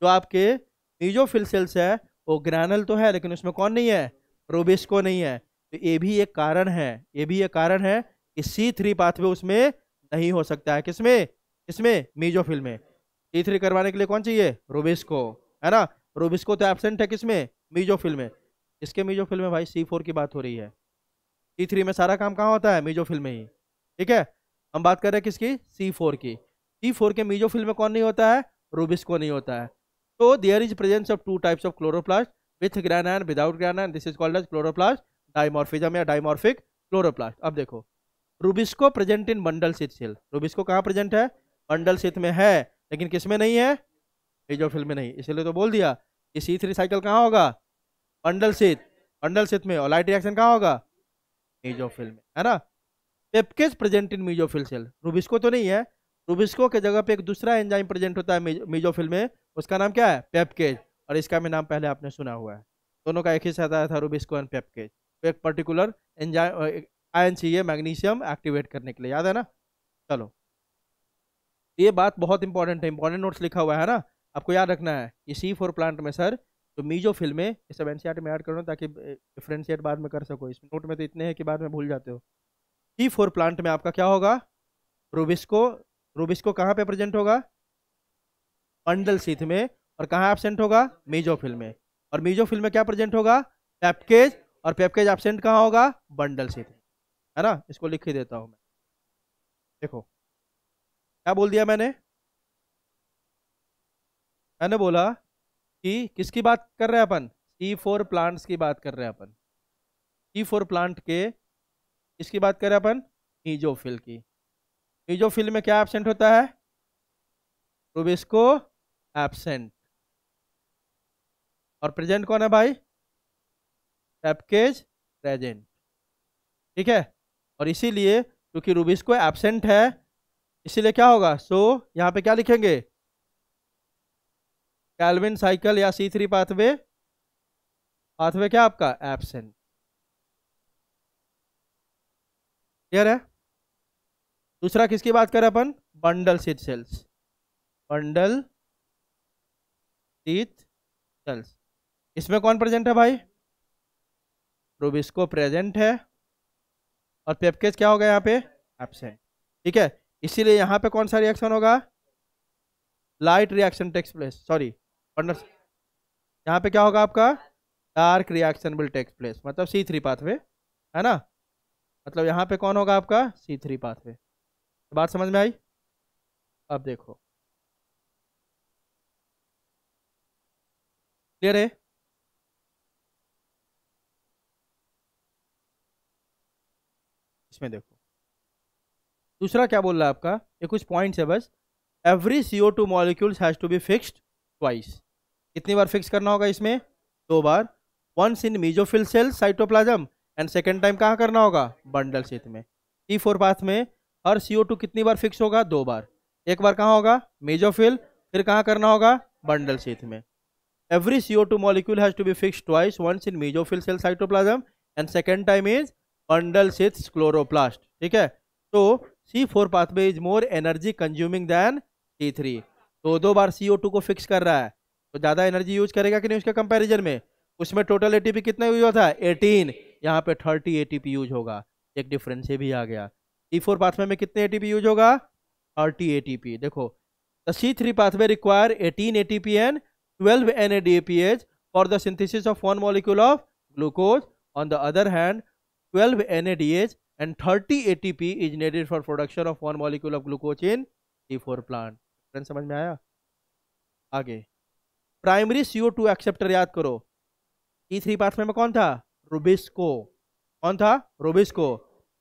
जो आपके मेसोफिल सेल्स है वो ग्रैनुल तो है लेकिन उसमें कौन नहीं है? रुबिस्को नहीं है। तो ये भी एक कारण है, ये भी एक कारण है कि C3 पाथवे उसमें नहीं हो सकता है। किसमें? किसमें? मेसोफिल में। C3 करवाने के लिए कौन चाहिए? रुबिस्को, है ना? रुबिस्को तो एब्सेंट है किसमें? मेसोफिल में। इसके मेसोफिल में भाई C4 की बात हो रही है। C3 में सारा काम कहाँ होता है? मीजोफिल में ही। ठीक है, हम बात कर रहे हैं किसकी? C4 की। C4 के मीजोफिल में कौन नहीं होता है? रूबिस्को नहीं होता है। तो there is presence of two types of chloroplast, with grana, without grana. This is called as chloroplast dimorphism या डाइमॉर्फिक क्लोरोप्लास्ट। अब देखो, RuBisCO present in bundle sheath cell. RuBisCO कहाँ प्रेजेंट है? बंडल शीथ में है, लेकिन किस में नहीं है? मीजोफिल में नहीं। इसलिए तो बोल दिया कि C3 साइकिल कहाँ होगा? Bundle sheath. बंडल शीथ में। और लाइट रिएक्शन कहाँ होगा? मीजोफिल में, है ना। PEPcase present in mesophyll cell. RuBisCO तो नहीं है, रूबिस्को के जगह पे एक दूसरा एंजाइम प्रेजेंट होता है मीजोफिल में, उसका नाम क्या है? पेप्केज। और इसका भी नाम पहले आपने सुना हुआ है, दोनों का एक ही साथ आया था, रूबिस्को एंड पेप्केज। तो एक पर्टिकुलर एंजाइम आयन चाहिए मैग्नीशियम एक्टिवेट करने के लिए, याद है ना। चलो, ये बात बहुत इंपॉर्टेंट है, इंपॉर्टेंट नोट्स लिखा हुआ है ना, आपको याद रखना है। ये C4 प्लांट में सर, तो मीजोफिल में, ये सब एनसीईआरटी में ऐड करो ताकि डिफ्रेंशिएट बाद में कर सको। इस नोट में तो इतने हैं कि बाद में भूल जाते हो। C4 प्लांट में आपका क्या होगा? रूबिस्को। रूबिस्को कहाँ पे प्रेजेंट होगा? बंडल शीथ में। और कहाँ एब्सेंट होगा? मीजोफिल में। और मीजोफिल में क्या प्रेजेंट होगा? पेप्केज। और पेप्केज एब्सेंट कहाँ होगा? बंडल शीथ में, है ना। इसको लिख ही देता हूं मैं। देखो क्या बोल दिया मैंने? मैंने बोला कि किसकी बात कर रहे हैं अपन? C4 प्लांट्स की बात कर रहे हैं अपन। C4 प्लांट के किसकी बात कर रहे हैं अपन? मीजोफिल की। मीजोफिल में क्या एब्सेंट होता है? Rubisco absent. और प्रेजेंट कौन है भाई? पेप्केज प्रेजेंट। ठीक है, और इसीलिए क्योंकि रूबिस्को एब्सेंट है, इसीलिए क्या होगा? सो यहाँ पे क्या लिखेंगे? कैल्विन साइकिल या C3 पाथवे। पाथवे क्या आपका? एब्सेंट। क्लियर है? दूसरा किसकी बात करें अपन? Bundle sheath cells. Bundle sheath cells, इसमें कौन प्रेजेंट है भाई? रूबिस्को प्रेजेंट है, और पेप्केज क्या होगा यहाँ पे? एब्सेंट। ठीक है, इसीलिए यहाँ पे कौन सा रिएक्शन होगा? Light reaction takes place, sorry bundle. यहाँ पे क्या होगा आपका? Dark reaction will take place, मतलब C3 पाथवे, है ना। मतलब यहाँ पे कौन होगा आपका? C3 pathway. बात समझ में आई? अब देखो, क्लियर है? इसमें देखो दूसरा क्या बोल रहा है आपका, ये कुछ पॉइंट्स है बस। Every CO2 molecules has to be fixed twice. कितनी बार फिक्स करना होगा इसमें? 2 बार। Once in mesophyll cell cytoplasm, and second time कहाँ करना होगा? बंडल शीथ में। C4 पाथ में हर CO2 कितनी बार फिक्स होगा? 2 बार। एक बार कहाँ होगा? मीजोफिल। फिर कहाँ करना होगा? बंडल शीथ में। Every CO2 molecule has to be fixed twice, once in mesophyll cell cytoplasm and second time is bundle sheath chloroplast. ठीक है, तो C4 pathway is more energy consuming than C3। तो 2 बार CO2 को fix कर रहा है, तो ज़्यादा एनर्जी यूज करेगा कि नहीं उसके कंपैरिजन में? उसमें टोटल एटीपी कितना यूज होता है? 18। यहाँ पे 30 एटीपी यूज होगा, एक डिफरेंस ये भी आ गया। C4 पाथवे में कितने एटीपी यूज होगा? 30 एटीपी। देखो, the C3 pathway require 18 ATP and 12 NADPH for the synthesis of one molecule of glucose. On the other hand, 12 NADH and 30 ATP is needed for production of one molecule of glucose in C4 plant. Friend समझ में आया? आगे primary CO2 acceptor याद करो। C3 pathway में कौन था? Rubisco. कौन था? रूबिस्को।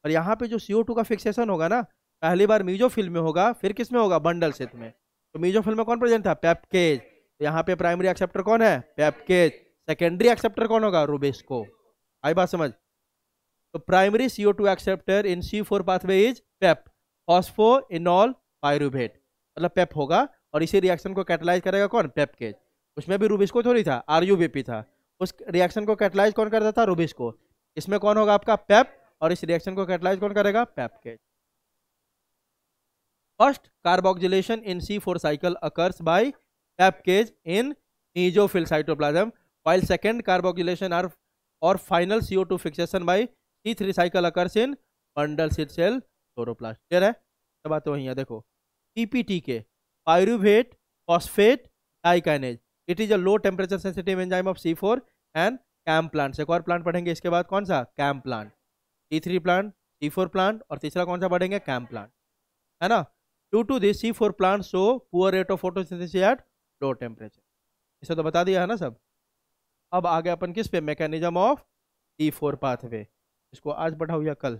और यहाँ पे जो CO2 का फिक्सेशन होगा ना, पहली बार मीजोफिल में होगा, फिर किस में होगा? बंडल शीथ में। तो मीजोफिल में कौन प्रेजेंट था? पेप्केज। यहाँ पे प्राइमरी एक्सेप्टर कौन है? पेप्केज। सेकेंडरी एक्सेप्टर कौन होगा? रूबिस्को। आई बात समझ? तो primary CO2 acceptor in C4 pathway is Pep, phosphoenol pyruvate. मतलब पेप होगा, और इसी रिएक्शन को कैटलाइज करेगा कौन? पेप्केज। उसमें भी रूबिस्को थोड़ी था, RUBP था। उस रिएक्शन को कैटलाइज कौन करता था? रूबिस्को। इसमें कौन होगा आपका? पेप। और इस रिएक्शन को कैटलाइज कौन करेगा? PEPcase. First carboxylation in C4 cycle occurs by PEPcase in mesophyll cytoplasm, while second carboxylation or final CO2 fixation by C3 cycle occurs in bundle sheath cell chloroplast। Clear है? सब बात वही है। देखो, PPTK pyruvate phosphate dikinase, it is a low temperature sensitive enzyme of C4 and CAM plants। एक और plant पढ़ेंगे इसके बाद, कौन सा? CAM plant. C3 plant, C4 plant और तीसरा कौन सा पढ़ेंगे, कैम प्लांट, है ना। Due to this C4 plant show poor rate of photosynthesis at low temperature, इसे तो बता दिया है ना सब। अब आगे अपन किस पे, मैकेनिज्म ऑफ C4 पाथवे, इसको आज पढ़ाओ या कल,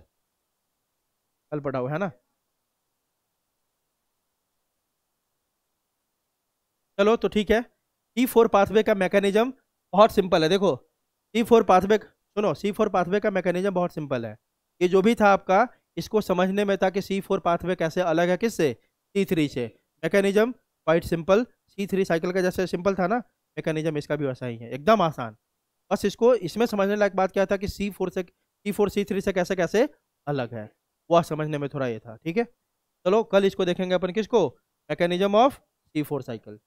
कल पढ़ाओ, है ना। चलो तो ठीक है, C4 पाथवे का मैकेनिज्म बहुत सिंपल है। देखो C4 पाथवे, सुनो, C4 पाथवे का मैकेनिज्म बहुत सिंपल है। ये जो भी था आपका, इसको समझने में था कि C4 पाथवे कैसे अलग है किससे, C3 से। Mechanism quite simple, C3 cycle का जैसे सिंपल था ना, मैकेनिज्म इसका भी वैसा ही है, एकदम आसान। बस इसको इसमें समझने लायक बात क्या था कि C4 C3 से कैसे कैसे अलग है, वह समझने में थोड़ा ये था, ठीक है। चलो कल इसको देखेंगे अपन, किसको, मैकेनिज्म ऑफ C4 साइकिल।